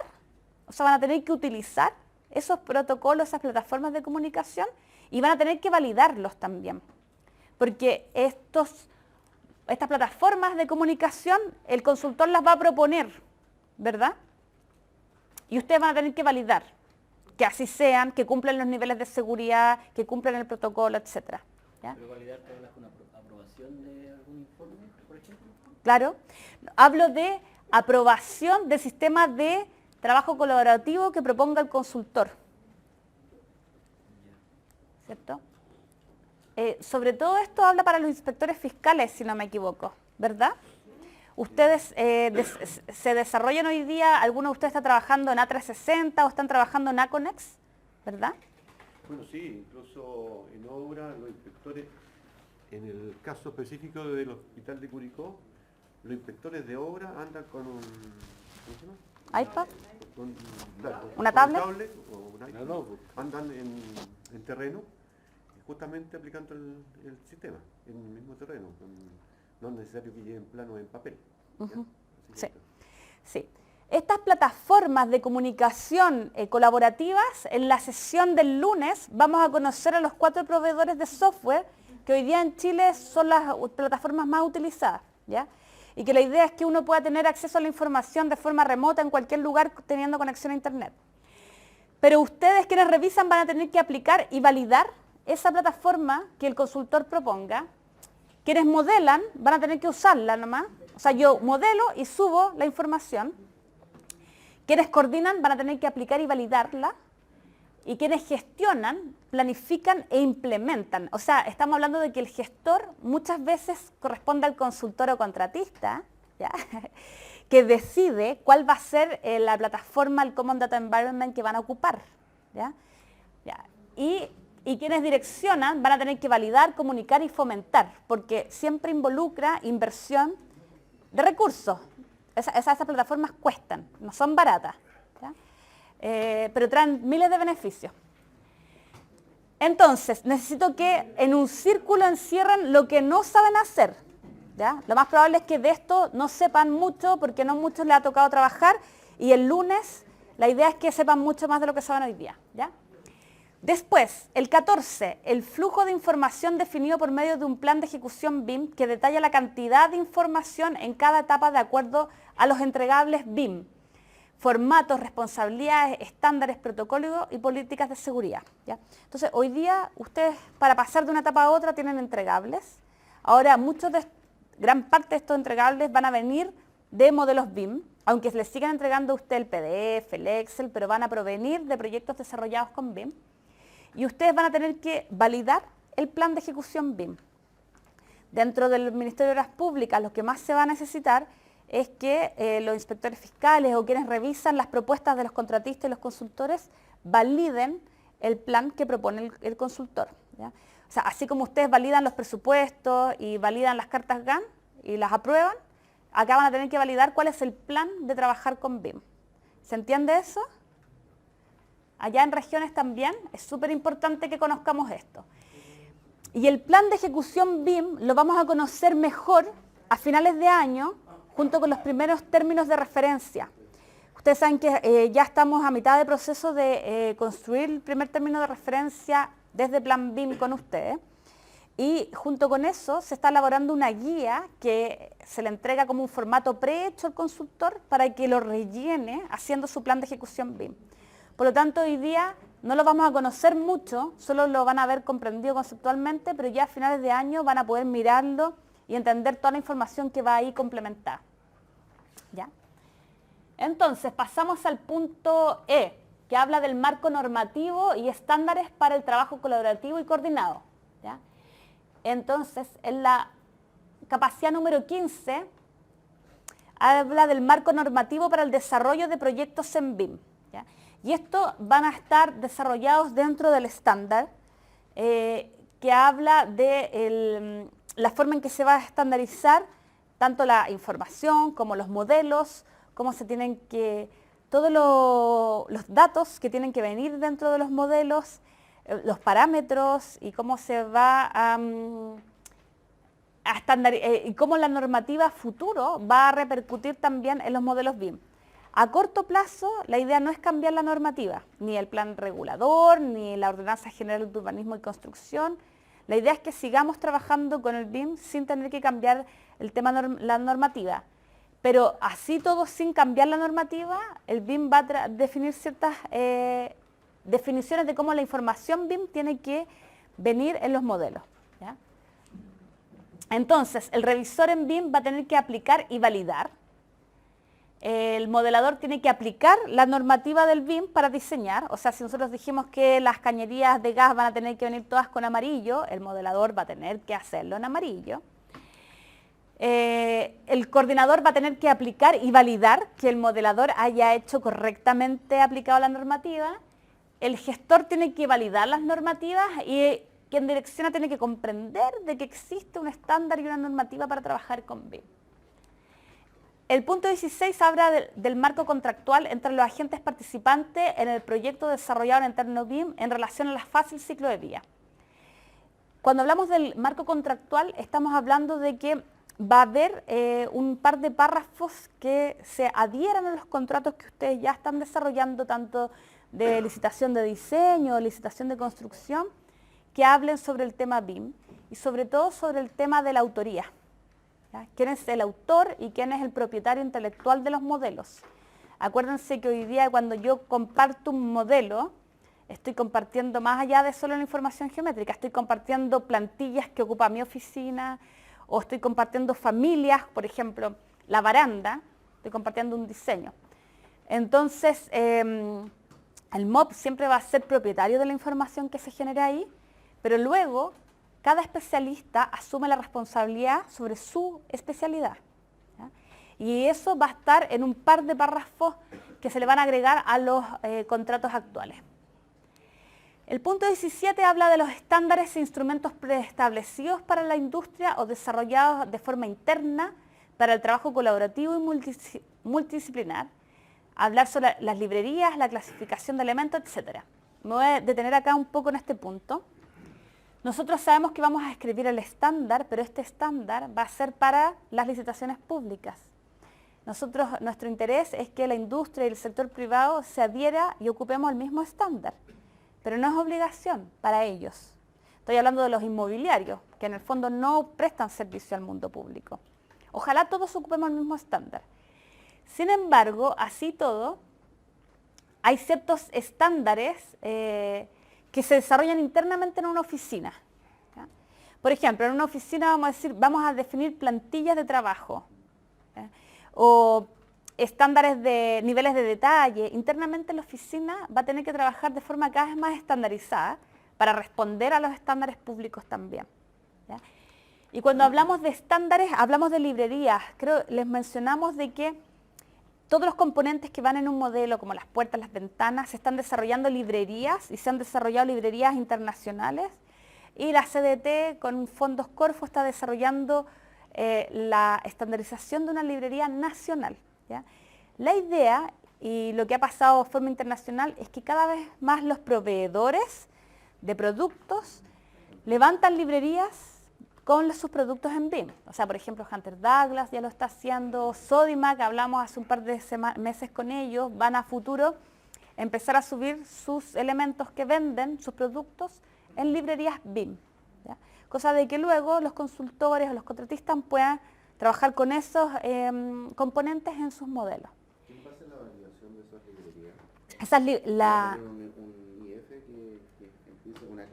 A: o sea, van a tener que utilizar esos protocolos, esas plataformas de comunicación y van a tener que validarlos también. Porque estas plataformas de comunicación, el consultor las va a proponer, ¿verdad? Y ustedes van a tener que validar que así sean, que cumplan los niveles de seguridad, que cumplan el protocolo, etc. ¿Ya?
E: ¿Pero validar te hablas con aprobación de algún informe, por ejemplo?
A: Claro. Hablo de aprobación del sistema de trabajo colaborativo que proponga el consultor. ¿Cierto? Sobre todo esto habla para los inspectores fiscales, si no me equivoco, ¿verdad? Ustedes se desarrollan hoy día, ¿alguno de ustedes está trabajando en A360 o están trabajando en Aconex, verdad?
B: Bueno, sí, incluso en obra, los inspectores, en el caso específico del hospital de Curicó, los inspectores de obra andan con un, ¿cómo se llama?
A: iPad,
B: Claro,
A: ¿una
B: con un
A: tablet?
B: o un iPad, andan en terreno, justamente aplicando el sistema, en el mismo terreno. No es necesario que lleven planos en papel.
A: Sí, sí. Estas plataformas de comunicación colaborativas, en la sesión del lunes vamos a conocer a los 4 proveedores de software que hoy día en Chile son las plataformas más utilizadas, ¿ya? Y que la idea es que uno pueda tener acceso a la información de forma remota en cualquier lugar teniendo conexión a internet. Pero ustedes quienes revisan van a tener que aplicar y validar esa plataforma que el consultor proponga. Quienes modelan van a tener que usarla nomás. O sea, yo modelo y subo la información. Quienes coordinan van a tener que aplicar y validarla. Y quienes gestionan, planifican e implementan. O sea, estamos hablando de que el gestor muchas veces corresponde al consultor o contratista, ¿ya? Que decide cuál va a ser la plataforma, el Common Data Environment que van a ocupar, ¿ya? ¿Ya? Y quienes direccionan van a tener que validar, comunicar y fomentar, porque siempre involucra inversión de recursos. Esas plataformas cuestan, no son baratas, ¿ya? Pero traen miles de beneficios. Entonces, necesito que en un círculo encierren lo que no saben hacer, ¿ya? Lo más probable es que de esto no sepan mucho, porque no muchos les ha tocado trabajar, y el lunes la idea es que sepan mucho más de lo que saben hoy día, ¿ya? Después, el 14, el flujo de información definido por medio de un plan de ejecución BIM que detalla la cantidad de información en cada etapa de acuerdo a los entregables BIM, formatos, responsabilidades, estándares, protocolos y políticas de seguridad, ¿ya? Entonces, hoy día ustedes para pasar de una etapa a otra tienen entregables. Ahora, gran parte de estos entregables van a venir de modelos BIM, aunque les sigan entregando a usted el PDF, el Excel, pero van a provenir de proyectos desarrollados con BIM. y ustedes van a tener que validar el plan de ejecución BIM. Dentro del Ministerio de Obras Públicas, lo que más se va a necesitar es que los inspectores fiscales o quienes revisan las propuestas de los contratistas y los consultores validen el plan que propone el consultor, ¿ya? O sea, así como ustedes validan los presupuestos y validan las cartas GAN y las aprueban, acá van a tener que validar cuál es el plan de trabajar con BIM. ¿Se entiende eso? Allá en regiones también es súper importante que conozcamos esto. Y el plan de ejecución BIM lo vamos a conocer mejor a finales de año, junto con los primeros términos de referencia. Ustedes saben que ya estamos a mitad de proceso de construir el primer término de referencia desde Plan BIM con ustedes. Y junto con eso se está elaborando una guía que se le entrega como un formato prehecho al consultor para que lo rellene haciendo su plan de ejecución BIM. Por lo tanto, hoy día no lo vamos a conocer mucho, solo lo van a ver comprendido conceptualmente, pero ya a finales de año van a poder mirarlo y entender toda la información que va ahí complementada. ¿Ya? Entonces, pasamos al punto E, que habla del marco normativo y estándares para el trabajo colaborativo y coordinado. ¿Ya? Entonces, en la capacidad número 15, habla del marco normativo para el desarrollo de proyectos en BIM. ¿Ya? Y estos van a estar desarrollados dentro del estándar que habla de la forma en que se va a estandarizar tanto la información como los modelos, cómo se tienen que, todos los datos que tienen que venir dentro de los modelos, los parámetros y cómo se va a y cómo la normativa futuro va a repercutir también en los modelos BIM. A corto plazo, la idea no es cambiar la normativa, ni el plan regulador, ni la Ordenanza General de Urbanismo y Construcción. La idea es que sigamos trabajando con el BIM sin tener que cambiar el tema la normativa. Pero así todo, sin cambiar la normativa, el BIM va a definir ciertas definiciones de cómo la información BIM tiene que venir en los modelos. ¿Ya? Entonces, el revisor en BIM va a tener que aplicar y validar. El modelador tiene que aplicar la normativa del BIM para diseñar. O sea, si nosotros dijimos que las cañerías de gas van a tener que venir todas con amarillo, el modelador va a tener que hacerlo en amarillo. El coordinador va a tener que aplicar y validar que el modelador haya hecho correctamente aplicado la normativa. El gestor tiene que validar las normativas y quien direcciona tiene que comprender de que existe un estándar y una normativa para trabajar con BIM. El punto 16 habla del marco contractual entre los agentes participantes en el proyecto desarrollado en entorno BIM en relación a la fase del ciclo de vida. Cuando hablamos del marco contractual, estamos hablando de que va a haber un par de párrafos que se adhieran a los contratos que ustedes ya están desarrollando, tanto de licitación de diseño, licitación de construcción, que hablen sobre el tema BIM y sobre todo sobre el tema de la autoría. ¿Ya? ¿Quién es el autor y quién es el propietario intelectual de los modelos? Acuérdense que hoy día cuando yo comparto un modelo, estoy compartiendo más allá de solo la información geométrica, estoy compartiendo plantillas que ocupa mi oficina, o estoy compartiendo familias, por ejemplo, la baranda, estoy compartiendo un diseño. Entonces, el MOP siempre va a ser propietario de la información que se genera ahí, pero luego cada especialista asume la responsabilidad sobre su especialidad. ¿Ya? Y eso va a estar en un par de párrafos que se le van a agregar a los contratos actuales. El punto 17 habla de los estándares e instrumentos preestablecidos para la industria o desarrollados de forma interna para el trabajo colaborativo y multidisciplinar. Hablar sobre las librerías, la clasificación de elementos, etc. Me voy a detener acá un poco en este punto. Nosotros sabemos que vamos a escribir el estándar, pero este estándar va a ser para las licitaciones públicas. Nuestro interés es que la industria y el sector privado se adhiera y ocupemos el mismo estándar, pero no es obligación para ellos. Estoy hablando de los inmobiliarios, que en el fondo no prestan servicio al mundo público. Ojalá todos ocupemos el mismo estándar. Sin embargo, así todo, hay ciertos estándares que se desarrollan internamente en una oficina. ¿Ya? Por ejemplo, en una oficina vamos a definir plantillas de trabajo, ¿ya? O estándares de niveles de detalle. Internamente la oficina va a tener que trabajar de forma cada vez más estandarizada para responder a los estándares públicos también. ¿Ya? Y cuando hablamos de estándares, hablamos de librerías. Creo les mencionamos de que todos los componentes que van en un modelo, como las puertas, las ventanas, se están desarrollando librerías y se han desarrollado librerías internacionales. Y la CDT con fondos Corfo está desarrollando la estandarización de una librería nacional. ¿Ya? La idea y lo que ha pasado de forma internacional es que cada vez más los proveedores de productos levantan librerías con sus productos en BIM. O sea, por ejemplo, Hunter Douglas ya lo está haciendo, Sodimac, hablamos hace un par de meses con ellos, van a futuro empezar a subir sus elementos que venden, sus productos, en librerías BIM. ¿Ya? Cosa de que luego los consultores o los contratistas puedan trabajar con esos componentes en sus modelos.
B: ¿Quién va a hacer la validación de esas librerías?
A: Esa es la...
F: un IF que empiece alguna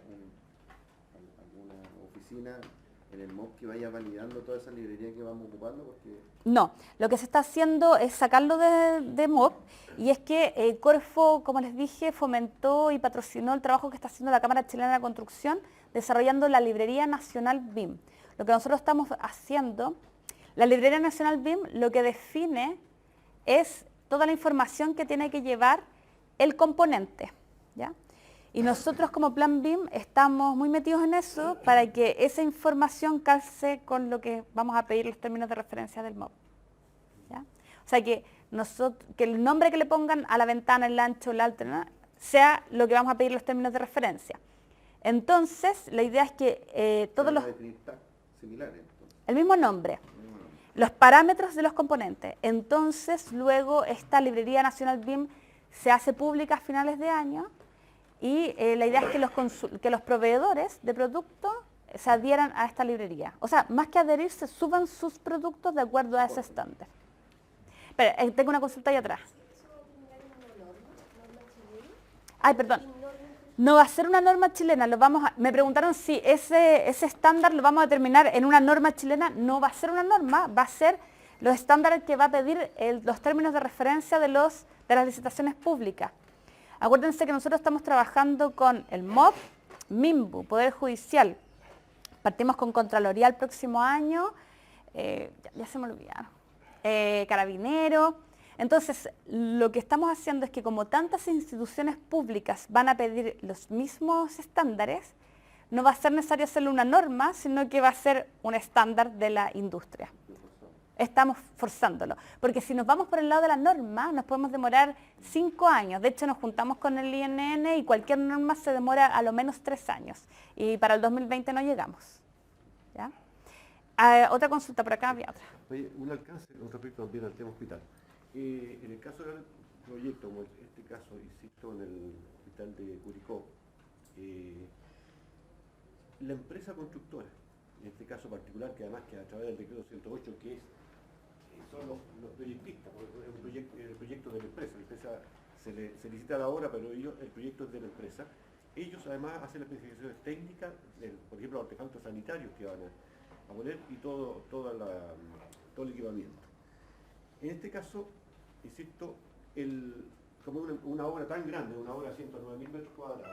F: oficina en el MOB que vaya validando toda esa librería que vamos ocupando, porque...
A: No, lo que se está haciendo es sacarlo de MOB, y es que Corfo, como les dije, fomentó y patrocinó el trabajo que está haciendo la Cámara Chilena de la Construcción, desarrollando la Librería Nacional BIM. Lo que nosotros estamos haciendo, la Librería Nacional BIM lo que define es toda la información que tiene que llevar el componente, ¿ya? Y nosotros como Plan BIM estamos muy metidos en eso para que esa información calce con lo que vamos a pedir los términos de referencia del MOB. ¿Ya? O sea, que el nombre que le pongan a la ventana, el ancho, el alto, ¿no?, sea lo que vamos a pedir los términos de referencia. Entonces, la idea es que todos los...
F: similares,
A: el mismo nombre. Los parámetros de los componentes. Entonces, luego esta Librería Nacional BIM se hace pública a finales de año. Y la idea es que los proveedores de productos se adhieran a esta librería. O sea, más que adherirse, suban sus productos de acuerdo a ese estándar. Pero tengo una consulta ahí atrás. Ay, perdón. No va a ser una norma chilena. Me preguntaron si ese estándar lo vamos a determinar en una norma chilena. No va a ser una norma, va a ser los estándares que va a pedir los términos de referencia de las licitaciones públicas. Acuérdense que nosotros estamos trabajando con el MOB, MIMBU, Poder Judicial. Partimos con Contraloría el próximo año, ya se me olvidaron, Carabinero. Entonces, lo que estamos haciendo es que como tantas instituciones públicas van a pedir los mismos estándares, no va a ser necesario hacerle una norma, sino que va a ser un estándar de la industria. Estamos forzándolo, porque si nos vamos por el lado de la norma, nos podemos demorar 5 años. De hecho, nos juntamos con el INN y cualquier norma se demora a lo menos 3 años. Y para el 2020 no llegamos. ¿Ya? Otra consulta, por acá había otra.
B: Oye, un alcance con respecto también al tema hospital. En el caso del proyecto, como este caso, insisto, en el hospital de Curicó, la empresa constructora, en este caso particular, que además que a través del decreto 108, que son los proyectistas, porque es el proyecto de la empresa se licita la obra, pero el proyecto es de la empresa. Ellos además hacen las especificaciones técnicas, por ejemplo, los artefactos sanitarios que van a poner y todo el equipamiento. En este caso, insisto, como una obra tan grande, una obra de 109.000 metros cuadrados,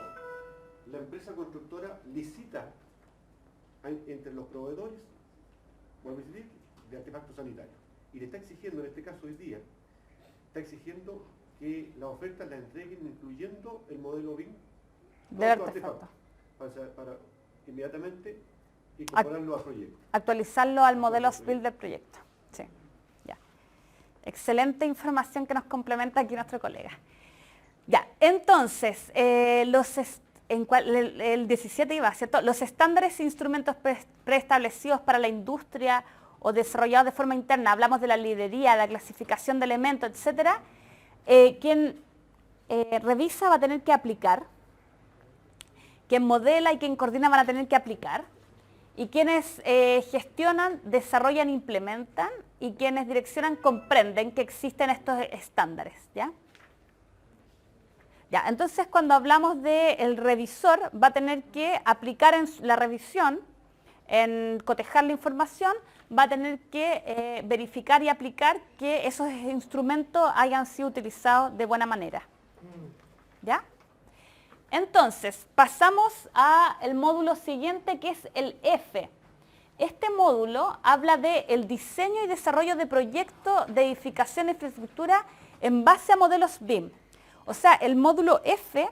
B: la empresa constructora licita entre los proveedores, vuelvo a decir, de artefactos sanitarios. Y le está exigiendo, en este caso hoy día, está exigiendo que la oferta la entreguen incluyendo el modelo BIM
A: de artefactos
B: para inmediatamente incorporarlo al proyecto.
A: Actualizarlo al modelo SBIL del proyecto. Sí, ya. Excelente información que nos complementa aquí nuestro colega. Ya, entonces, el 17 iba, ¿cierto? Los estándares e instrumentos preestablecidos para la industria o desarrollados de forma interna, hablamos de la librería, la clasificación de elementos, etcétera, quien revisa va a tener que aplicar, quien modela y quien coordina van a tener que aplicar, y quienes gestionan, desarrollan, implementan, y quienes direccionan comprenden que existen estos estándares, ¿ya? Ya, entonces cuando hablamos del revisor, va a tener que aplicar en la revisión, en cotejar la información, va a tener que verificar y aplicar que esos instrumentos hayan sido utilizados de buena manera. ¿Ya? Entonces, pasamos al módulo siguiente, que es el F. Este módulo habla del diseño y desarrollo de proyectos de edificación e infraestructura en base a modelos BIM. O sea, el módulo F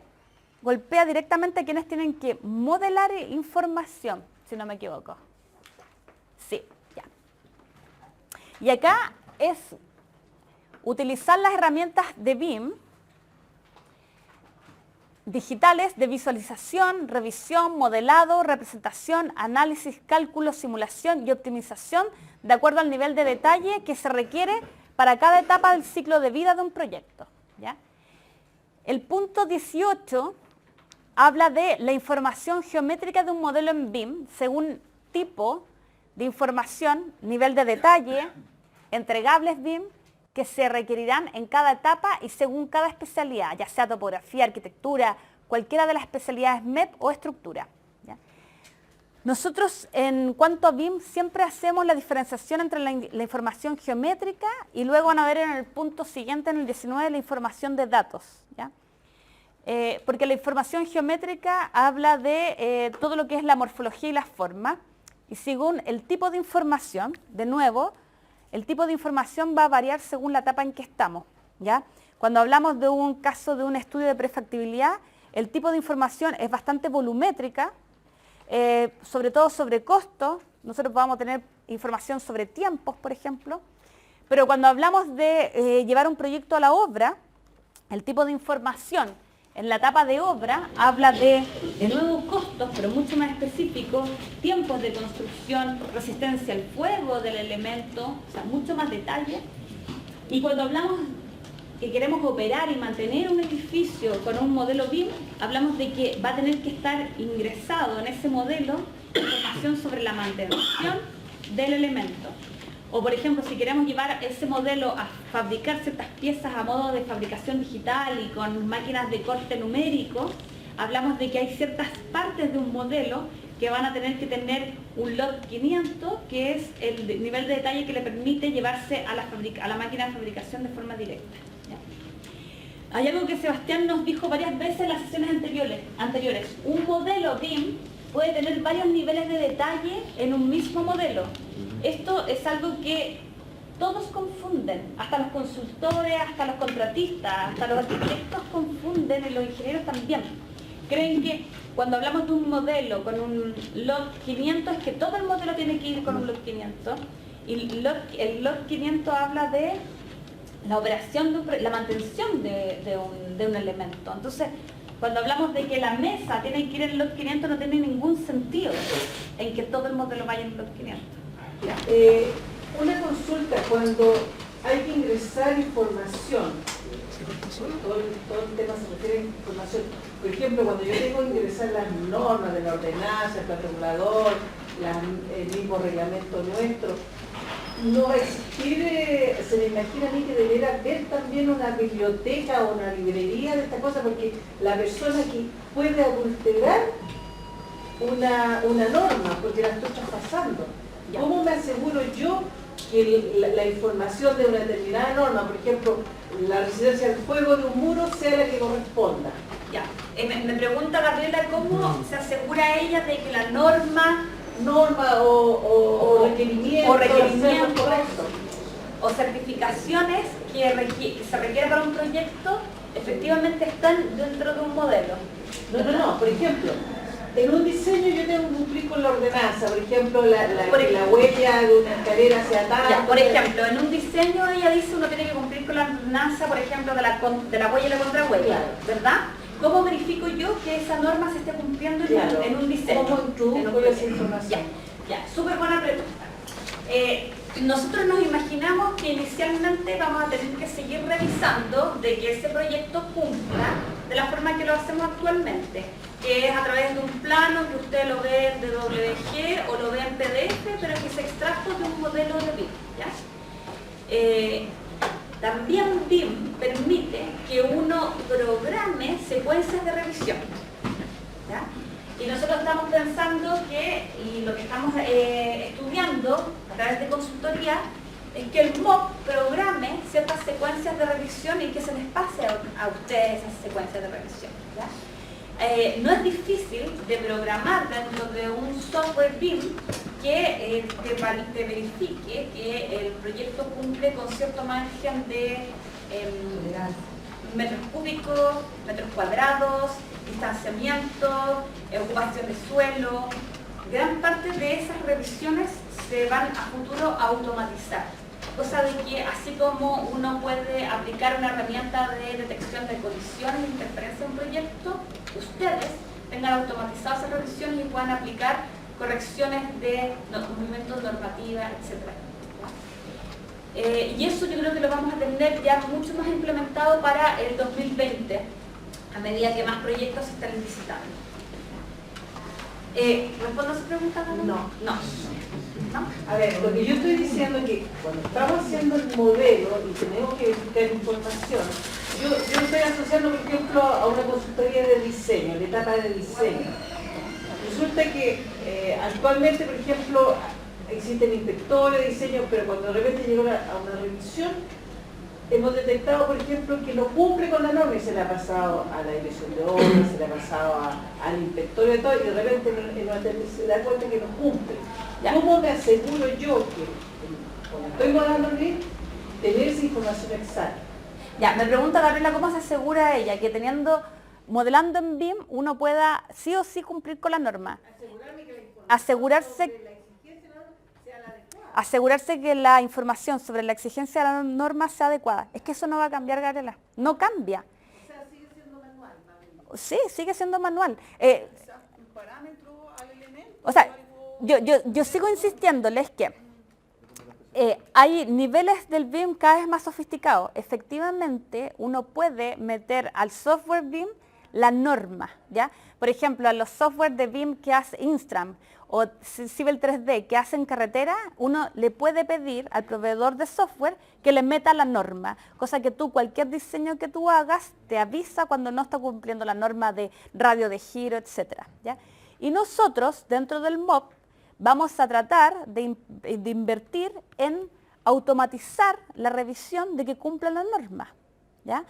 A: golpea directamente a quienes tienen que modelar información, si no me equivoco. Sí, ya. Y acá es utilizar las herramientas de BIM digitales de visualización, revisión, modelado, representación, análisis, cálculo, simulación y optimización de acuerdo al nivel de detalle que se requiere para cada etapa del ciclo de vida de un proyecto, ¿ya? El punto 18 habla de la información geométrica de un modelo en BIM según tipo de información, nivel de detalle, entregables BIM que se requerirán en cada etapa y según cada especialidad, ya sea topografía, arquitectura, cualquiera de las especialidades MEP o estructura, ¿ya? Nosotros, en cuanto a BIM, siempre hacemos la diferenciación entre la información geométrica y luego van a ver en el punto siguiente, en el 19, la información de datos, ¿ya? Porque la información geométrica habla de todo lo que es la morfología y la forma, y según el tipo de información, de nuevo, el tipo de información va a variar según la etapa en que estamos, ¿ya? Cuando hablamos de un caso de un estudio de prefactibilidad, el tipo de información es bastante volumétrica, sobre todo sobre costos. Nosotros vamos a tener información sobre tiempos, por ejemplo, pero cuando hablamos de llevar un proyecto a la obra, el tipo de información en la etapa de obra habla de nuevo costos, pero mucho más específicos, tiempos de construcción, resistencia al fuego del elemento, o sea, mucho más detalle. Y cuando hablamos que queremos operar y mantener un edificio con un modelo BIM, hablamos de que va a tener que estar ingresado en ese modelo información sobre la mantención del elemento. O por ejemplo, si queremos llevar ese modelo a fabricar ciertas piezas a modo de fabricación digital y con máquinas de corte numérico, hablamos de que hay ciertas partes de un modelo que van a tener que tener un lot 500, que es el nivel de detalle que le permite llevarse a la máquina de fabricación de forma directa, ¿ya? Hay algo que Sebastián nos dijo varias veces en las sesiones anteriores. Un modelo BIM puede tener varios niveles de detalle en un mismo modelo. Esto es algo que todos confunden, hasta los consultores, hasta los contratistas, hasta los arquitectos confunden y los ingenieros también. Creen que cuando hablamos de un modelo con un lot 500 es que todo el modelo tiene que ir con un lot 500 y el lot 500 habla de la operación, la mantención de un elemento. Entonces, cuando hablamos de que la mesa tiene que ir en el lot 500 no tiene ningún sentido en que todo el modelo vaya en el lot 500.
C: Una consulta, cuando hay que ingresar información, todo el tema se refiere a información. Por ejemplo, cuando yo tengo que ingresar las normas de la ordenanza, el plan regulador, el mismo reglamento nuestro, no va a existir, se me imagina a mí que debería haber también una biblioteca o una librería de esta cosa, porque la persona que puede adulterar una norma, porque la estoy traspasando. ¿Cómo me aseguro yo que la información de una determinada norma, por ejemplo, la resistencia al fuego de un muro, sea la que corresponda?
A: Ya, me pregunta Gabriela cómo se asegura ella de que la norma
C: o requerimientos
A: o certificaciones que se requieren para un proyecto efectivamente están dentro de un modelo.
C: No, por ejemplo, en un diseño yo tengo que cumplir con la ordenanza, por ejemplo, la huella de una escalera hacia atrás.
A: Ya, por ejemplo, en un diseño ella dice uno tiene que cumplir con la ordenanza, por ejemplo, de la huella y la contrahuella, claro, ¿verdad? ¿Cómo verifico yo que esa norma se esté cumpliendo en un diseño?
C: ¿Cómo introduzco esa información?
A: Ya, súper buena pregunta. Nosotros nos imaginamos que inicialmente vamos a tener que seguir revisando de que ese proyecto cumpla de la forma que lo hacemos actualmente, que es a través de un plano que usted lo ve en DWG o lo ve en PDF, pero que se extrajo de un modelo de BIM, ¿ya? También BIM permite que uno programe secuencias de revisión, ¿ya? Y nosotros estamos pensando que, y lo que estamos estudiando a través de consultoría, es que el MOP programe ciertas secuencias de revisión y que se les pase a ustedes esas secuencias de revisión, ¿ya? no es difícil de programar dentro de un software BIM que te verifique que el proyecto cumple con cierto margen de metros cúbicos, metros cuadrados, distanciamiento, ocupación de suelo. Gran parte de esas revisiones se van a futuro a automatizar. Cosa de que así como uno puede aplicar una herramienta de detección de colisiones e interferencia en un proyecto, ustedes tengan automatizadas esas revisiones y puedan aplicar correcciones de movimientos, normativa, etc. Y eso yo creo que lo vamos a tener ya mucho más implementado para el 2020, a medida que más proyectos se estén licitando. ¿Respondo a su pregunta, Carolina?
C: No.
A: ¿No?
C: A ver, lo que yo estoy diciendo es que cuando estamos haciendo el modelo y tenemos que verificar información, yo estoy asociando, por ejemplo, a una consultoría de diseño, de etapa de diseño. Resulta que actualmente, por ejemplo, existen inspectores de diseño, pero cuando de repente llegó a una revisión, hemos detectado, por ejemplo, que no cumple con la norma y se le ha pasado a la dirección de obras, se le ha pasado al inspector de todo, y de repente se da cuenta que no cumple. ¿Cómo me aseguro yo que, cuando estoy modelando el BIM, tener esa información exacta?
A: Ya, me pregunta Gabriela cómo se asegura ella que modelando en BIM uno pueda sí o sí cumplir con la norma.
C: Asegurarme que la información
A: Asegurarse
C: sobre la exigencia sea la adecuada.
A: Asegurarse que la información sobre la exigencia de la norma sea adecuada. Es que eso no va a cambiar, Gabriela. No cambia.
C: O sea, sigue siendo manual, Mabel.
A: Sí, sigue siendo manual.
D: Un parámetro al elemento.
A: O sea, yo sigo insistiéndoles que hay niveles del BIM cada vez más sofisticados. Efectivamente, uno puede meter al software BIM la norma, ¿ya? Por ejemplo, a los software de BIM que hace Instram o Civil 3D que hacen carretera, uno le puede pedir al proveedor de software que le meta la norma, cosa que cualquier diseño que tú hagas, te avisa cuando no está cumpliendo la norma de radio de giro, etc. ¿Ya? Y nosotros, dentro del MOP, vamos a tratar de invertir en automatizar la revisión de que cumpla la norma, ¿ya?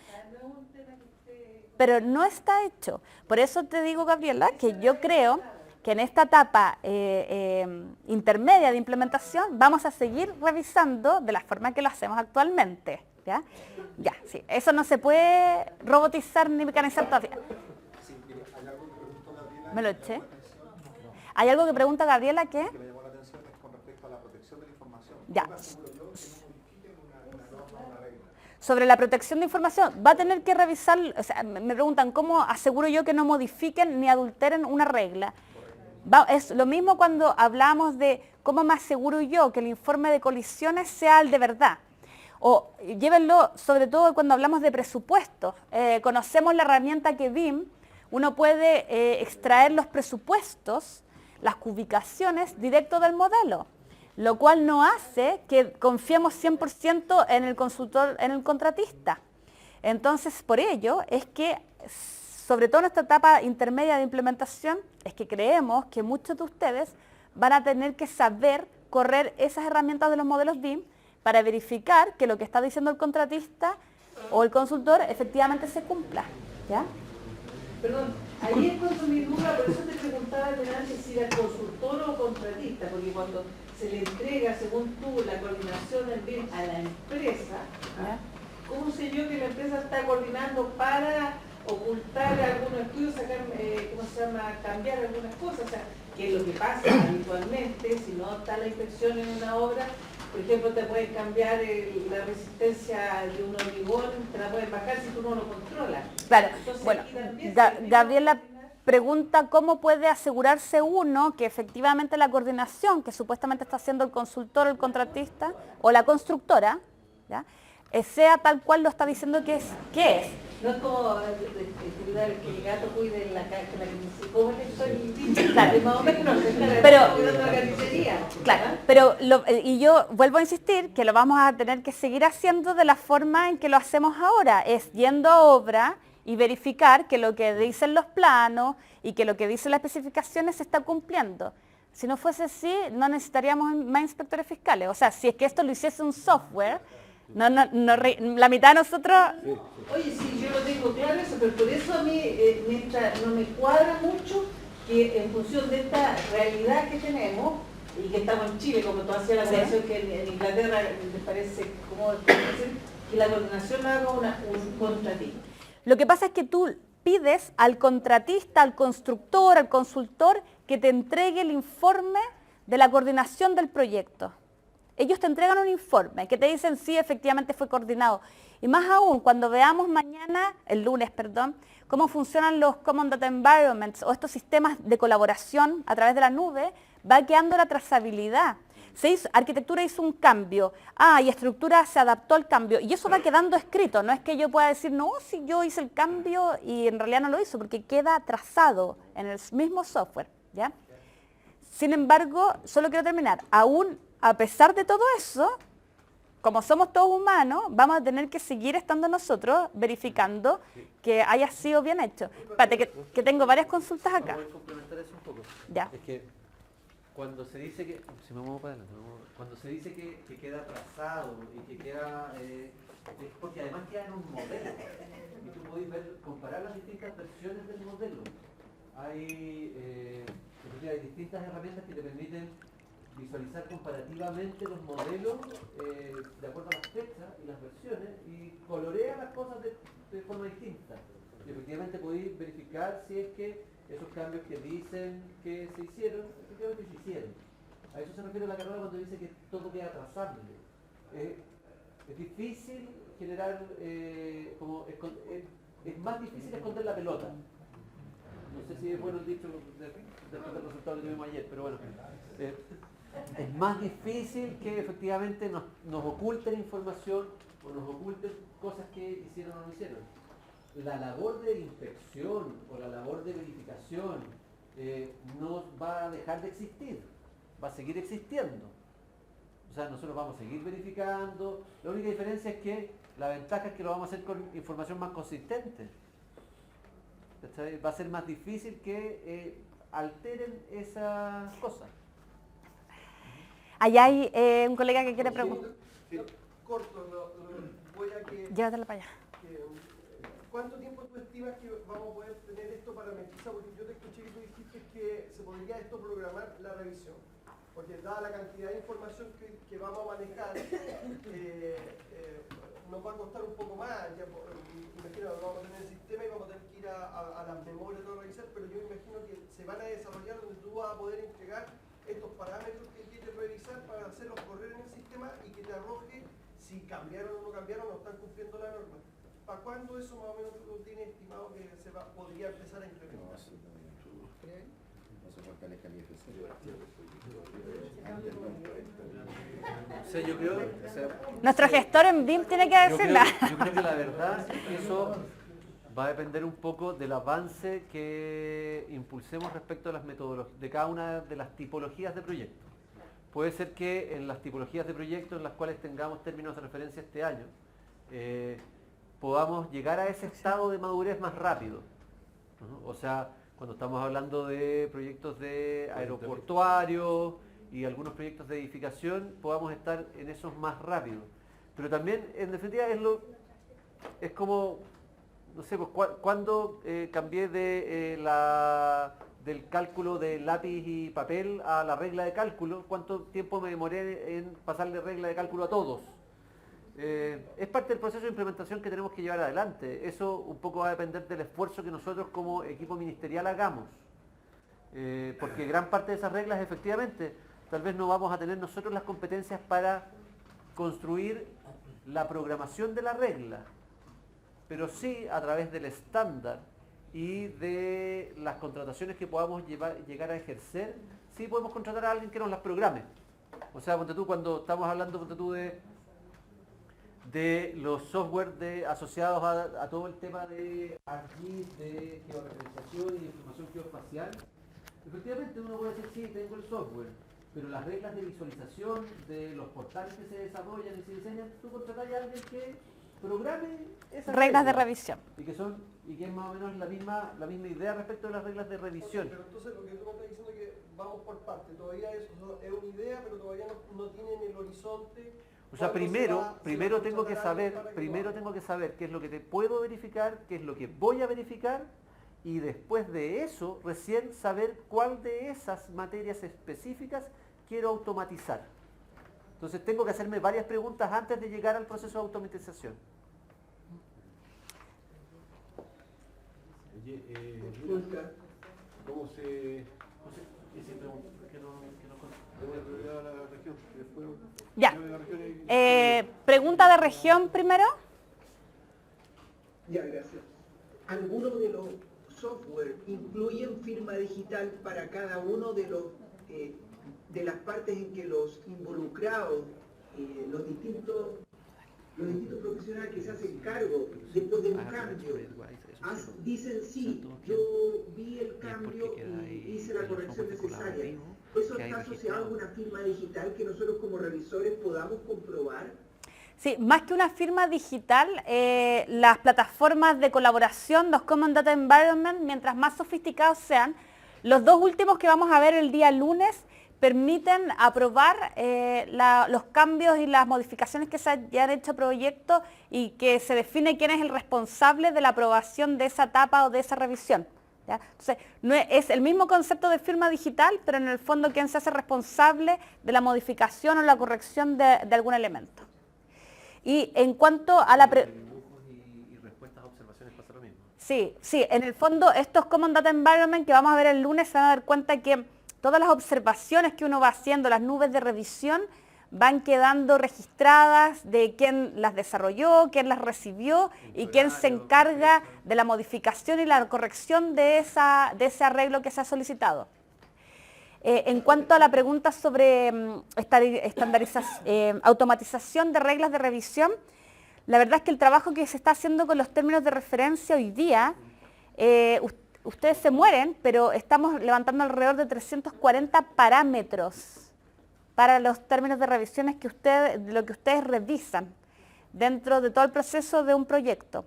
A: Pero no está hecho. Por eso te digo, Gabriela, que yo creo que en esta etapa intermedia de implementación vamos a seguir revisando de la forma que lo hacemos actualmente. ¿Ya? Ya, sí. Eso no se puede robotizar ni mecanizar todavía. ¿Me lo eché? ¿Hay algo que pregunta Gabriela que?
G: Que me llamó la atención es con respecto a la protección de la información.
A: Ya.
G: ¿Cómo aseguro yo que no modifiquen una norma o una regla?
A: Sobre la protección de información, va a tener que revisar, o sea, me preguntan cómo aseguro yo que no modifiquen ni adulteren una regla. Es lo mismo cuando hablamos de cómo me aseguro yo que el informe de colisiones sea el de verdad. O llévenlo, sobre todo cuando hablamos de presupuestos. Conocemos la herramienta que BIM, uno puede extraer los presupuestos, las cubicaciones directo del modelo, lo cual no hace que confiemos 100% en el consultor, en el contratista. Entonces, por ello es que, sobre todo en esta etapa intermedia de implementación, es que creemos que muchos de ustedes van a tener que saber correr esas herramientas de los modelos BIM para verificar que lo que está diciendo el contratista o el consultor efectivamente se cumpla. ¿Ya?
C: Perdón, ahí es cuando mi duda, por eso te preguntaba delante si era consultor o contratista, porque cuando se le entrega, según tú, la coordinación del BIM a la empresa,
A: ¿Ya?
C: ¿cómo sé yo que la empresa está coordinando para ocultar algunos estudios, sacar, cambiar algunas cosas? O sea, que es lo que pasa habitualmente, si no está la inspección en una obra, por ejemplo, te pueden cambiar la resistencia de un hormigón, te la pueden bajar si tú no lo controlas.
A: Claro,
C: Entonces,
A: bueno,
C: aquí también
A: Gabriela pregunta cómo puede asegurarse uno que efectivamente la coordinación que supuestamente está haciendo el consultor, el contratista o la constructora, ¿ya? Sea tal cual lo está diciendo que es. ¿Qué es?
C: no es como cuidar que el gato cuide la caja, la que ¿cómo es esto?
A: Claro.
C: Más o menos,
A: Pero-
C: cuidando la carnicería.
A: Claro,
C: ¿Ah?
A: pero y yo vuelvo a insistir que lo vamos a tener que seguir haciendo de la forma en que lo hacemos ahora, es yendo a obra y verificar que lo que dicen los planos y que lo que dicen las especificaciones se está cumpliendo. Si no fuese así, no necesitaríamos más inspectores fiscales. O sea, si es que esto lo hiciese un software, la mitad de nosotros...
C: Oye, si yo lo tengo tengo claro eso, pero por eso a mí no me cuadra mucho que en función de esta realidad que tenemos, y que estamos en Chile, como tú hacías la coordinación, que en Inglaterra me parece como que la coordinación la haga un contratista.
A: Lo que pasa es que tú pides al contratista, al constructor, al consultor, que te entregue el informe de la coordinación del proyecto. Ellos te entregan un informe que te dicen sí, efectivamente fue coordinado. Y más aún, cuando veamos mañana, el lunes, perdón, cómo funcionan los Common Data Environments o estos sistemas de colaboración a través de la nube, va quedando la trazabilidad. Arquitectura hizo un cambio, y estructura se adaptó al cambio, y eso va quedando escrito, no es que yo pueda decir, no, si yo hice el cambio y en realidad no lo hizo, porque queda trazado en el mismo software, ¿ya? Sin embargo, solo quiero terminar, aún a pesar de todo eso, como somos todos humanos, vamos a tener que seguir estando nosotros verificando que haya sido bien hecho. Espérate, que tengo varias consultas acá.
H: ¿Puedo complementar eso un poco?
A: Ya.
H: Es que cuando se dice que, si me muevo para adelante, cuando se dice que queda trazado y que queda, es porque además queda en un modelo. Y tú podés comparar las distintas versiones del modelo. Hay distintas herramientas que te permiten visualizar comparativamente los modelos de acuerdo a las fechas y las versiones y colorea las cosas de forma distinta. Y efectivamente podéis verificar si es que esos cambios que dicen que se hicieron, efectivamente se hicieron. A eso se refiere la carrera cuando dice que todo queda trazable. Es difícil generar, es más difícil esconder la pelota. No sé si es bueno el dicho después del resultado que tuvimos ayer, pero bueno. Es más difícil que efectivamente nos oculten información o nos oculten cosas que hicieron o no hicieron. La labor de inspección o la labor de verificación no va a dejar de existir, va a seguir existiendo. O sea, nosotros vamos a seguir verificando. La única diferencia es que la ventaja es que lo vamos a hacer con información más consistente. Va a ser más difícil que alteren esas cosas.
A: Allá hay un colega que quiere preguntar.
I: Sí, corto, voy a que...
A: Llévatela para allá.
I: ¿Cuánto tiempo tú estimas que vamos a poder tener esto para Mestiza? Porque yo te escuché que tú dijiste que se podría esto programar la revisión. Porque dada la cantidad de información que vamos a manejar, nos va a costar un poco más. Ya, imagino, vamos a tener el sistema y vamos a tener que ir a las memorias todo a revisar, pero yo imagino que se van a desarrollar donde tú vas a poder entregar estos parámetros que quieres revisar para hacerlos correr en el sistema y que te arroje si cambiaron o no cambiaron o están cumpliendo la norma. ¿Para cuándo eso más o menos tú tienes estimado que podría empezar a implementar?
F: No sé cuánto le califica.
H: O sea, yo creo,
A: Nuestro gestor en BIM tiene que decirla.
H: Yo creo que la verdad es que eso va a depender un poco del avance que impulsemos respecto a las metodologías, de cada una de las tipologías de proyectos. Puede ser que en las tipologías de proyectos en las cuales tengamos términos de referencia este año, podamos llegar a ese estado de madurez más rápido. ¿No? O sea, cuando estamos hablando de proyectos de aeroportuarios y algunos proyectos de edificación, podamos estar en esos más rápido. Pero también, en definitiva, es como, no sé, pues, cuando cambié del cálculo de lápiz y papel a la regla de cálculo, ¿cuánto tiempo me demoré en pasarle regla de cálculo a todos? Es parte del proceso de implementación que tenemos que llevar adelante. Eso un poco va a depender del esfuerzo que nosotros como equipo ministerial hagamos. Porque gran parte de esas reglas, efectivamente, tal vez no vamos a tener nosotros las competencias para construir la programación de la regla, pero sí a través del estándar y de las contrataciones que podamos llegar a ejercer, sí podemos contratar a alguien que nos las programe. O sea, ponte tú, cuando estamos hablando, ponte tú, de los software asociados a todo el tema de ArcGIS, de georreferenciación y de información geoespacial, efectivamente uno puede decir, sí, tengo el software, pero las reglas de visualización de los portales que se desarrollan y se diseñan, tú contratas a alguien que programe esas
A: reglas de revisión.
H: Y que es más o menos la misma idea respecto de las reglas de revisión.
I: Pero entonces lo que tú me estás diciendo es que vamos por parte, todavía eso es una idea, pero todavía no tienen el horizonte.
H: O O sea,
I: ¿Cuándo
H: primero
I: se
H: tengo que
I: contratar a alguien
H: saber,
I: para que
H: primero
I: lo haga?
H: tengo que saber qué es lo que te puedo verificar, qué es lo que voy a verificar, y después de eso, recién saber cuál de esas materias específicas quiero automatizar. Entonces tengo que hacerme varias preguntas antes de llegar al proceso de automatización.
B: Oye,
J: Consulta.
B: ¿cómo se...?
A: Ya. Pregunta de región primero.
J: Ya, gracias. ¿Algunos de los software incluyen firma digital para cada uno de los de las partes en que los involucrados, los distintos profesionales que se hacen cargo después de un cambio, dicen sí, yo vi el cambio y hice la corrección necesaria? ¿Esos casos se haga una firma digital que nosotros como revisores podamos comprobar?
A: Sí, más que una firma digital, las plataformas de colaboración, los Common Data Environment, mientras más sofisticados sean, los dos últimos que vamos a ver el día lunes permiten aprobar los cambios y las modificaciones que se hayan hecho al proyecto y que se define quién es el responsable de la aprobación de esa etapa o de esa revisión, ¿ya? Entonces, no es el mismo concepto de firma digital, pero en el fondo quién se hace responsable de la modificación o la corrección de algún elemento. Y en cuanto a la...
H: y respuestas a observaciones pasa lo mismo.
A: Sí, en el fondo estos Common Data Environment que vamos a ver el lunes se van a dar cuenta que todas las observaciones que uno va haciendo, las nubes de revisión, van quedando registradas de quién las desarrolló, quién las recibió y quién se encarga de la modificación y la corrección de ese arreglo que se ha solicitado. En cuanto a la pregunta sobre automatización de reglas de revisión, la verdad es que el trabajo que se está haciendo con los términos de referencia hoy día, ustedes se mueren, pero estamos levantando alrededor de 340 parámetros para los términos de revisiones de lo que ustedes revisan dentro de todo el proceso de un proyecto.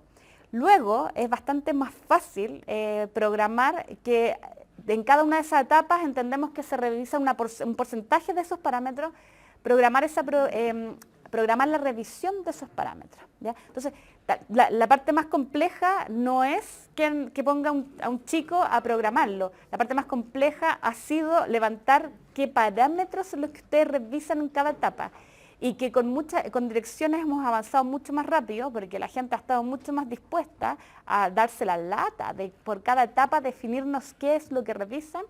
A: Luego es bastante más fácil programar que en cada una de esas etapas entendemos que se revisa un porcentaje de esos parámetros, programar la revisión de esos parámetros, ¿ya? Entonces, la parte más compleja no es que ponga a un chico a programarlo. La parte más compleja ha sido levantar qué parámetros son los que ustedes revisan en cada etapa. Y que con direcciones hemos avanzado mucho más rápido porque la gente ha estado mucho más dispuesta a darse la lata de por cada etapa definirnos qué es lo que revisan,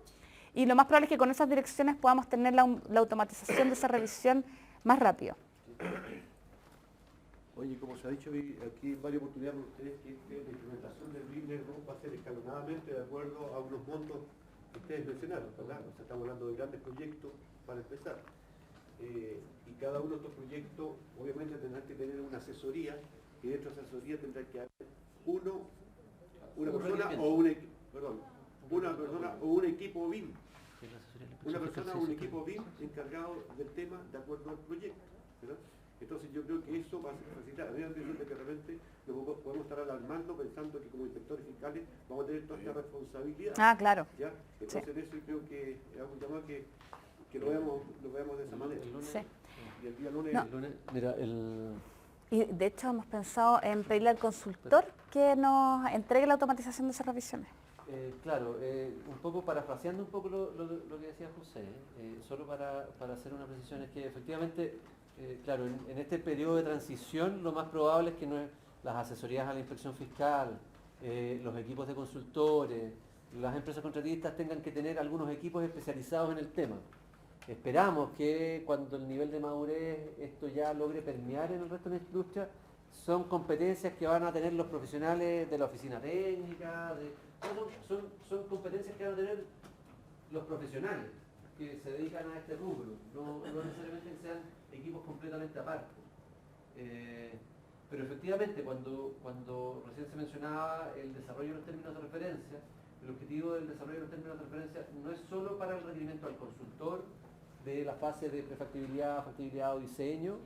A: y lo más probable es que con esas direcciones podamos tener la automatización de esa revisión más rápido.
B: Oye, como se ha dicho aquí en varias oportunidades por ustedes, que la implementación del business va a ser escalonadamente de acuerdo a unos montos que ustedes mencionaron, ¿verdad? O sea, estamos hablando de grandes proyectos para empezar. Y cada uno de estos proyectos obviamente tendrá que tener una asesoría, y dentro de esa asesoría tendrá que haber una persona o un equipo BIM. Una persona o un equipo BIM encargado del tema de acuerdo al proyecto, ¿verdad? Entonces yo creo que eso va a facilitar. A mí me parece que realmente nos podemos estar alarmando pensando que como inspectores fiscales vamos a tener toda esta responsabilidad.
A: Ah, claro.
B: ¿Ya? Entonces en eso yo creo que es un llamado que lo veamos de esa manera.
A: Sí.
B: Y el día lunes...
A: No.
H: Mira,
A: Y de hecho hemos pensado en pedirle al consultor que nos entregue la automatización de esas revisiones.
H: Claro, un poco parafraseando un poco lo que decía José, solo para hacer una precisión, es que efectivamente, claro, en este periodo de transición lo más probable es que las asesorías a la inspección fiscal, los equipos de consultores, las empresas contratistas tengan que tener algunos equipos especializados en el tema. Esperamos que cuando el nivel de madurez esto ya logre permear en el resto de la industria, son competencias que van a tener los profesionales de la oficina técnica, son competencias que van a tener los profesionales que se dedican a este rubro, no necesariamente que sean equipos completamente aparte. Pero efectivamente, cuando recién se mencionaba el desarrollo de los términos de referencia, el objetivo del desarrollo de los términos de referencia no es solo para el requerimiento al consultor de la fase de prefactibilidad, factibilidad o diseño,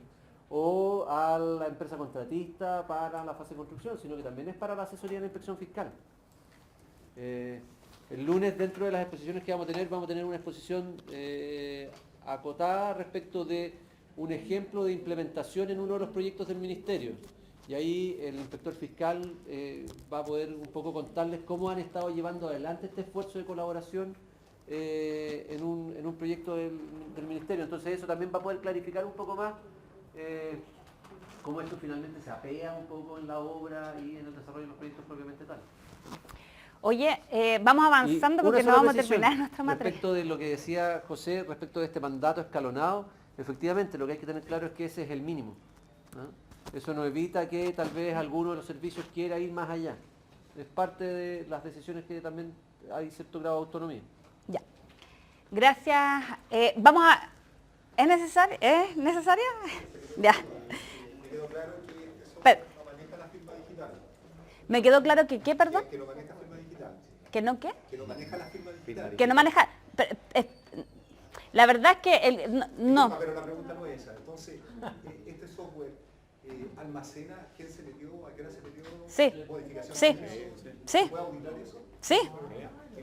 H: o a la empresa contratista para la fase de construcción, sino que también es para la asesoría de la inspección fiscal. El lunes, dentro de las exposiciones que vamos a tener una exposición acotada respecto de un ejemplo de implementación en uno de los proyectos del Ministerio. Y ahí el inspector fiscal va a poder un poco contarles cómo han estado llevando adelante este esfuerzo de colaboración en un proyecto del Ministerio. Entonces eso también va a poder clarificar un poco más cómo esto finalmente se apea un poco en la obra y en el desarrollo de los proyectos propiamente tal.
A: Oye, vamos avanzando porque no vamos a terminar nuestra materia.
H: Respecto de lo que decía José, respecto de este mandato escalonado, efectivamente lo que hay que tener claro es que ese es el mínimo, ¿no? Eso no evita que tal vez alguno de los servicios quiera ir más allá. Es parte de las decisiones que también hay cierto grado de autonomía.
A: Ya. Gracias. Vamos a... ¿Es necesario? ¿Es necesaria? Ya.
G: Me quedó claro que eso
A: Pero,
G: no maneja la firma digital.
A: ¿me quedó claro que qué, perdón?
G: Que no maneja firma digital.
A: ¿Que no qué?
G: Que no maneja la firma digital.
A: Que no maneja... la verdad es que... no.
G: Pero la pregunta no es esa. Entonces, este software almacena quién se metió, a qué hora se metió,
A: Sí.
G: modificaciones.
A: Sí. Sí.
G: ¿Puede auditar eso?
A: Sí.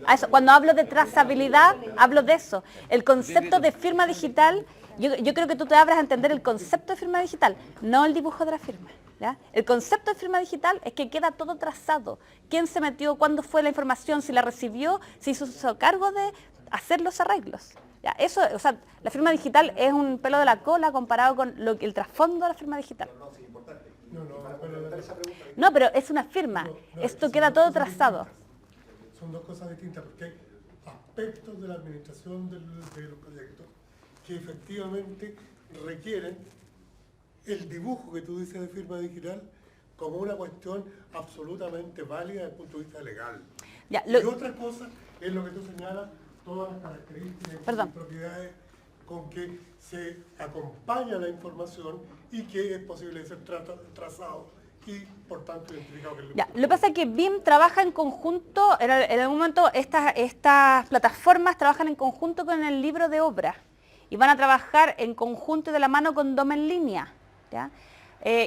A: A eso, cuando hablo de trazabilidad, hablo de eso. El concepto de firma digital, yo creo que tú te abras a entender el concepto de firma digital, no el dibujo de la firma. ¿Ya? El concepto de firma digital es que queda todo trazado. ¿Quién se metió? ¿Cuándo fue la información? ¿Si la recibió? ¿Si se hizo cargo de hacer los arreglos? ¿Ya? Eso, o sea, la firma digital es un pelo de la cola comparado con el trasfondo de la firma digital. No, pero es una firma. Esto queda todo trazado.
K: Son dos cosas distintas porque hay aspectos de la administración de los proyectos que efectivamente requieren el dibujo que tú dices de firma digital como una cuestión absolutamente válida desde el punto de vista legal.
A: Ya,
K: y otra cosa es lo que tú señalas, todas las características y propiedades con que se acompaña la información y que es posible ser trazado y por tanto identificado.
A: Ya, lo que pasa es que BIM trabaja en conjunto, en algún momento estas plataformas trabajan en conjunto con el libro de obra y van a trabajar en conjunto y de la mano con DOM en línea. ¿Ya?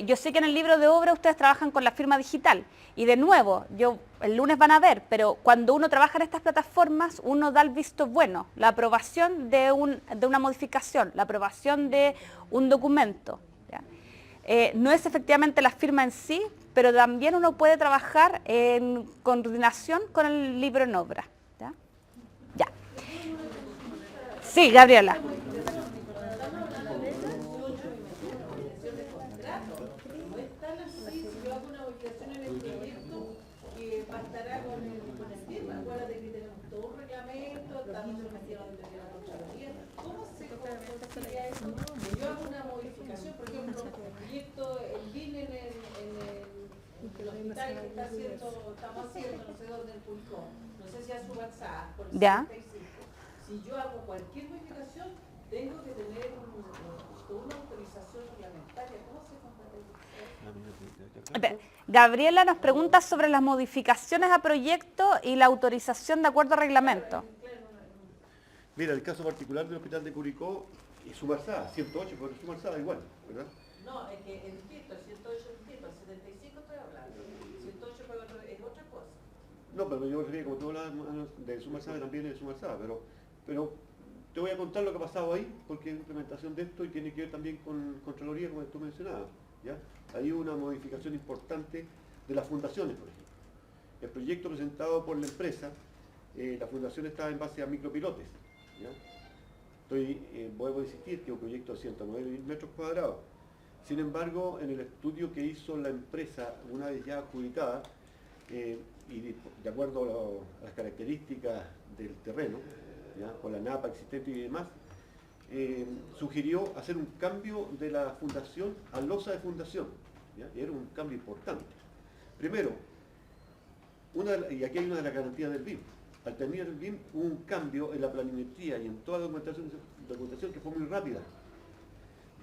A: Yo sé que en el libro de obra ustedes trabajan con la firma digital y de nuevo, el lunes van a ver, pero cuando uno trabaja en estas plataformas, uno da el visto bueno, la aprobación de una modificación, la aprobación de un documento. ¿Ya? No es efectivamente la firma en sí, pero también uno puede trabajar en coordinación con el libro en obra. ¿Ya? Ya. Sí, Gabriela.
C: Estamos haciendo, no sé dónde, el Pulcón, no sé si a su WhatsApp, por el
A: ¿Ya?
C: 75. Si yo hago cualquier modificación, tengo que tener una autorización reglamentaria. ¿Cómo se contrata?
A: Gabriela nos pregunta sobre las modificaciones a proyecto y la autorización de acuerdo a reglamento.
B: Mira, el caso particular del Hospital de Curicó es Sumarsada, 108, pero Sumarsada igual, ¿verdad?
C: No, es que el distinto, el 108 es distinto, el 75 estoy hablando. El 108 es otra cosa.
B: No, pero yo me refiero, como tú hablas de Sumarsada, también es Sumarsada, pero te voy a contar lo que ha pasado ahí, porque es implementación de esto y tiene que ver también con Contraloría, como tú mencionabas. ¿Ya? Hay una modificación importante de las fundaciones, por ejemplo. El proyecto presentado por la empresa, la fundación está en base a micropilotes. ¿Ya? Vuelvo a insistir que es un proyecto de 109.000 metros cuadrados. Sin embargo, en el estudio que hizo la empresa, una vez ya adjudicada, y de acuerdo a las características del terreno, ¿ya? Con la NAPA existente y demás, sugirió hacer un cambio de la fundación a losa de fundación. ¿Ya? Y era un cambio importante. Primero, y aquí hay una de las garantías del BIM. Al terminar el BIM hubo un cambio en la planimetría y en toda la documentación que fue muy rápida.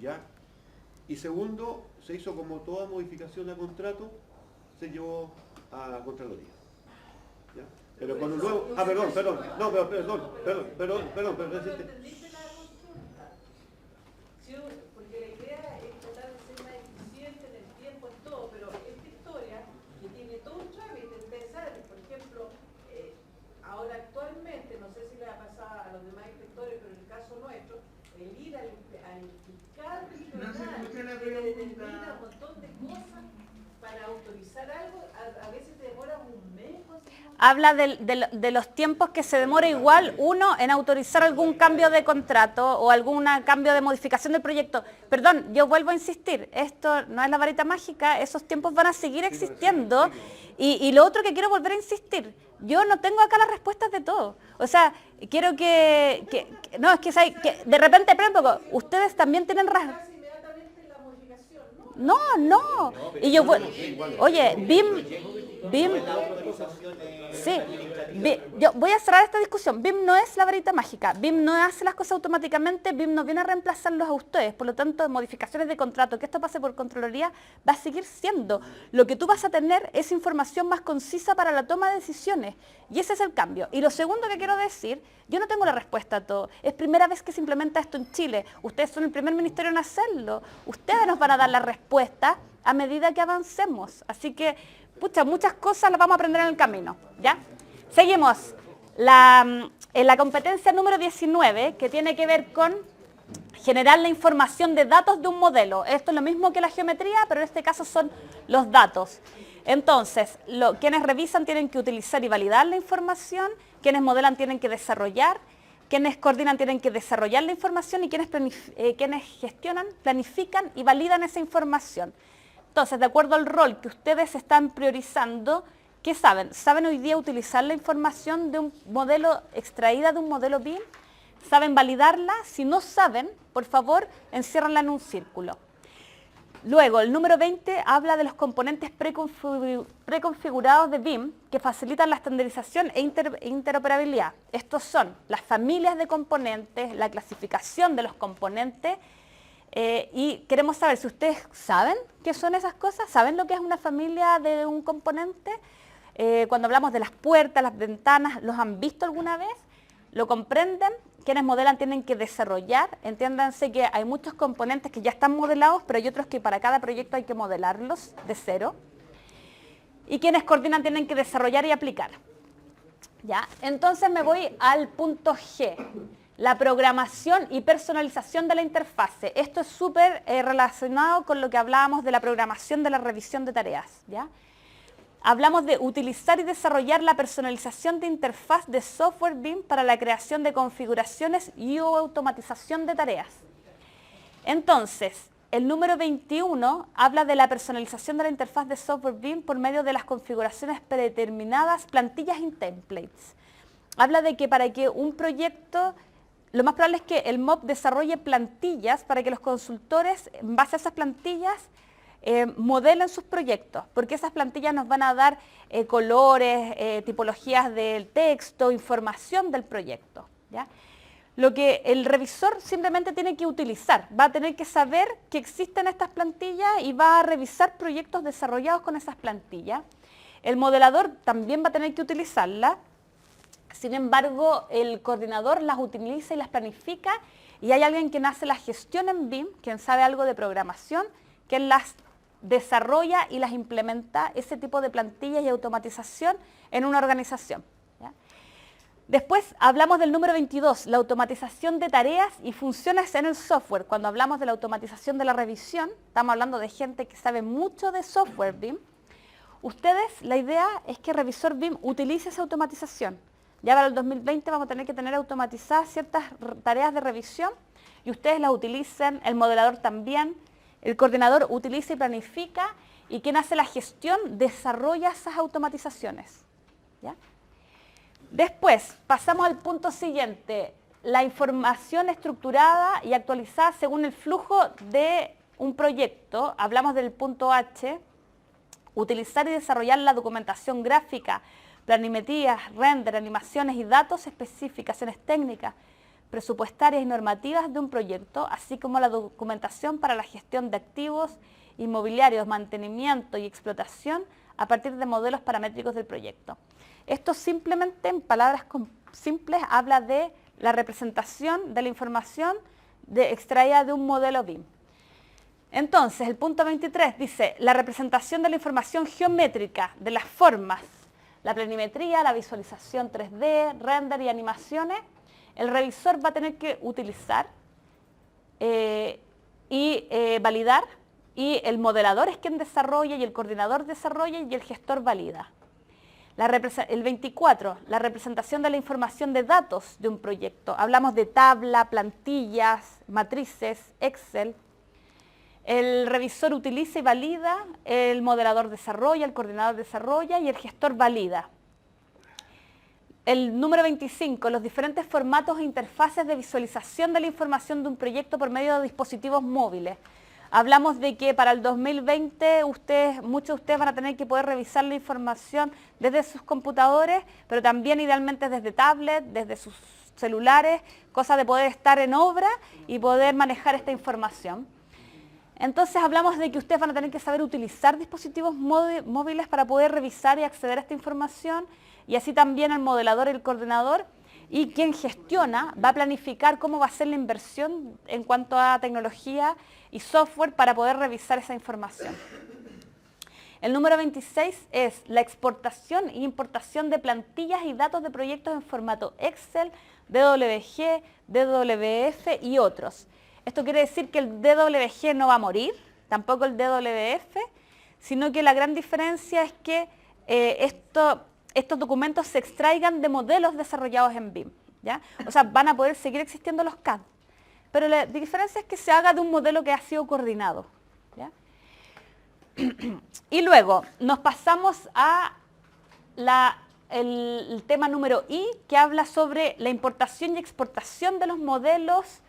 B: ¿Ya? Y segundo, se hizo como toda modificación a contrato, se llevó a Contraloría. ¿Ya? Pero con un nuevo... Ah, perdón.
C: Porque la idea es tratar de ser más eficiente en el tiempo, en todo, pero esta historia que tiene todo un trámite, ustedes saben, por ejemplo, ahora actualmente, no sé si le ha pasado a los demás inspectores, pero en el caso nuestro, el ir al fiscal
A: habla de los tiempos que se demora igual uno en autorizar algún cambio de contrato o algún cambio de modificación del proyecto. Perdón, yo vuelvo a insistir, esto no es la varita mágica, esos tiempos van a seguir existiendo. Y lo otro que quiero volver a insistir, yo no tengo acá las respuestas de todo. O sea, quiero no, es que de repente, por ejemplo, ustedes también tienen No. Y yo, oye, BIM, sí, yo voy a cerrar esta discusión. BIM no es la varita mágica, BIM no hace las cosas automáticamente, BIM no viene a reemplazarlos a ustedes. Por lo tanto, modificaciones de contrato, que esto pase por Contraloría, va a seguir siendo. Lo que tú vas a tener es información más concisa para la toma de decisiones. Y ese es el cambio. Y lo segundo que quiero decir, yo no tengo la respuesta a todo. Es primera vez que se implementa esto en Chile. Ustedes son el primer ministerio en hacerlo. Ustedes nos van a dar la respuesta a medida que avancemos. Así que, pucha, muchas cosas las vamos a aprender en el camino, ¿ya? Seguimos. En la competencia número 19, que tiene que ver con generar la información de datos de un modelo. Esto es lo mismo que la geometría, pero en este caso son los datos. Entonces, quienes revisan tienen que utilizar y validar la información, quienes modelan tienen que desarrollar, quienes coordinan tienen que desarrollar la información y quienes gestionan, planifican y validan esa información. Entonces, de acuerdo al rol que ustedes están priorizando, ¿qué saben? ¿Saben hoy día utilizar la información de un modelo extraída de un modelo BIM? ¿Saben validarla? Si no saben, por favor, enciérranla en un círculo. Luego, el número 20 habla de los componentes preconfigurados de BIM que facilitan la estandarización e interoperabilidad. Estos son las familias de componentes, la clasificación de los componentes, y queremos saber si ustedes saben qué son esas cosas, saben lo que es una familia de un componente. Cuando hablamos de las puertas, las ventanas, ¿los han visto alguna vez? ¿Lo comprenden? Quienes modelan tienen que desarrollar. Entiéndanse que hay muchos componentes que ya están modelados, pero hay otros que para cada proyecto hay que modelarlos de cero. Y quienes coordinan tienen que desarrollar y aplicar. ¿Ya? Entonces me voy al punto G. La programación y personalización de la interfase. Esto es súper relacionado con lo que hablábamos de la programación de la revisión de tareas, ¿ya? Hablamos de utilizar y desarrollar la personalización de interfaz de software BIM para la creación de configuraciones y automatización de tareas. Entonces, el número 21 habla de la personalización de la interfaz de software BIM por medio de las configuraciones predeterminadas, plantillas y templates. Habla de que para que un proyecto, lo más probable es que el MOP desarrolle plantillas para que los consultores, en base a esas plantillas, modelen sus proyectos, porque esas plantillas nos van a dar colores, tipologías del texto, información del proyecto, ¿ya? Lo que el revisor simplemente tiene que utilizar, va a tener que saber que existen estas plantillas y va a revisar proyectos desarrollados con esas plantillas. El modelador también va a tener que utilizarlas. Sin embargo, el coordinador las utiliza y las planifica, y hay alguien quien hace la gestión en BIM, quien sabe algo de programación, quien las desarrolla y las implementa, ese tipo de plantillas y automatización en una organización, ¿ya? Después hablamos del número 22, la automatización de tareas y funciones en el software. Cuando hablamos de la automatización de la revisión, estamos hablando de gente que sabe mucho de software BIM. Ustedes, la idea es que Revisor BIM utilice esa automatización. Ya para el 2020 vamos a tener que tener automatizadas ciertas tareas de revisión y ustedes las utilicen, el modelador también, el coordinador utiliza y planifica, y quien hace la gestión desarrolla esas automatizaciones, ¿ya? Después pasamos al punto siguiente, la información estructurada y actualizada según el flujo de un proyecto. Hablamos del punto H, utilizar y desarrollar la documentación gráfica, planimetrías, render, animaciones y datos, especificaciones técnicas, presupuestarias y normativas de un proyecto, así como la documentación para la gestión de activos inmobiliarios, mantenimiento y explotación a partir de modelos paramétricos del proyecto. Esto simplemente, en palabras simples, habla de la representación de la información extraída de un modelo BIM. Entonces, el punto 23 dice, la representación de la información geométrica, de las formas, la planimetría, la visualización 3D, render y animaciones. El revisor va a tener que utilizar y validar, y el modelador es quien desarrolla, y el coordinador desarrolla, y el gestor valida. El 24, la representación de la información de datos de un proyecto. Hablamos de tabla, plantillas, matrices, Excel. El revisor utiliza y valida, el modelador desarrolla, el coordinador desarrolla y el gestor valida. El número 25, los diferentes formatos e interfaces de visualización de la información de un proyecto por medio de dispositivos móviles. Hablamos de que para el 2020 muchos de ustedes van a tener que poder revisar la información desde sus computadores, pero también idealmente desde tablets, desde sus celulares, cosa de poder estar en obra y poder manejar esta información. Entonces hablamos de que ustedes van a tener que saber utilizar dispositivos móviles para poder revisar y acceder a esta información, y así también el modelador y el coordinador, y quien gestiona va a planificar cómo va a ser la inversión en cuanto a tecnología y software para poder revisar esa información. El número 26 es la exportación e importación de plantillas y datos de proyectos en formato Excel, DWG, DWF y otros. Esto quiere decir que el DWG no va a morir, tampoco el DWF, sino que la gran diferencia es que estos documentos se extraigan de modelos desarrollados en BIM, ¿ya? O sea, van a poder seguir existiendo los CAD, pero la diferencia es que se haga de un modelo que ha sido coordinado, ¿ya? Y luego nos pasamos a el tema número I, que habla sobre la importación y exportación de los modelos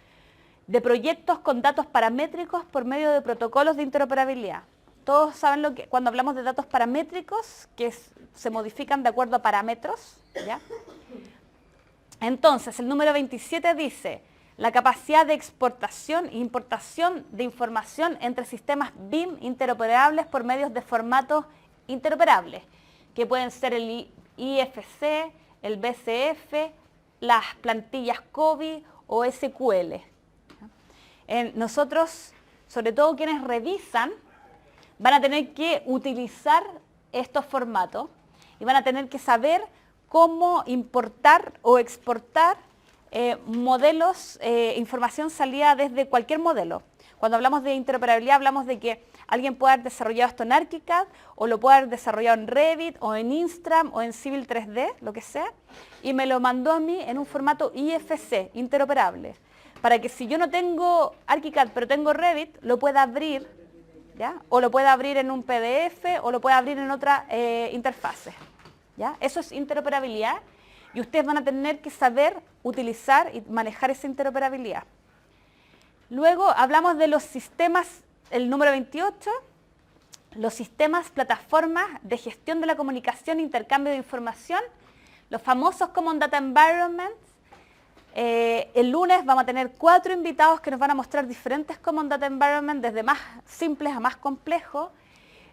A: de proyectos con datos paramétricos por medio de protocolos de interoperabilidad. Todos saben cuando hablamos de datos paramétricos, que se modifican de acuerdo a parámetros, ¿ya? Entonces, el número 27 dice, la capacidad de exportación e importación de información entre sistemas BIM interoperables por medios de formatos interoperables, que pueden ser el IFC, el BCF, las plantillas COBI o SQL. Nosotros, sobre todo quienes revisan, van a tener que utilizar estos formatos y van a tener que saber cómo importar o exportar modelos, información salida desde cualquier modelo. Cuando hablamos de interoperabilidad hablamos de que alguien puede haber desarrollado esto en ArchiCAD o lo puede haber desarrollado en Revit o en Instram o en Civil 3D, lo que sea, y me lo mandó a mí en un formato IFC, interoperable, para que si yo no tengo ArchiCAD pero tengo Revit, lo pueda abrir, ¿ya? O lo pueda abrir en un PDF o lo pueda abrir en otra interfase, ¿ya? Eso es interoperabilidad y ustedes van a tener que saber utilizar y manejar esa interoperabilidad. Luego hablamos de los sistemas, el número 28, los sistemas, plataformas de gestión de la comunicación e intercambio de información, los famosos Common Data Environments. El lunes vamos a tener 4 invitados que nos van a mostrar diferentes Common Data Environments, desde más simples a más complejos,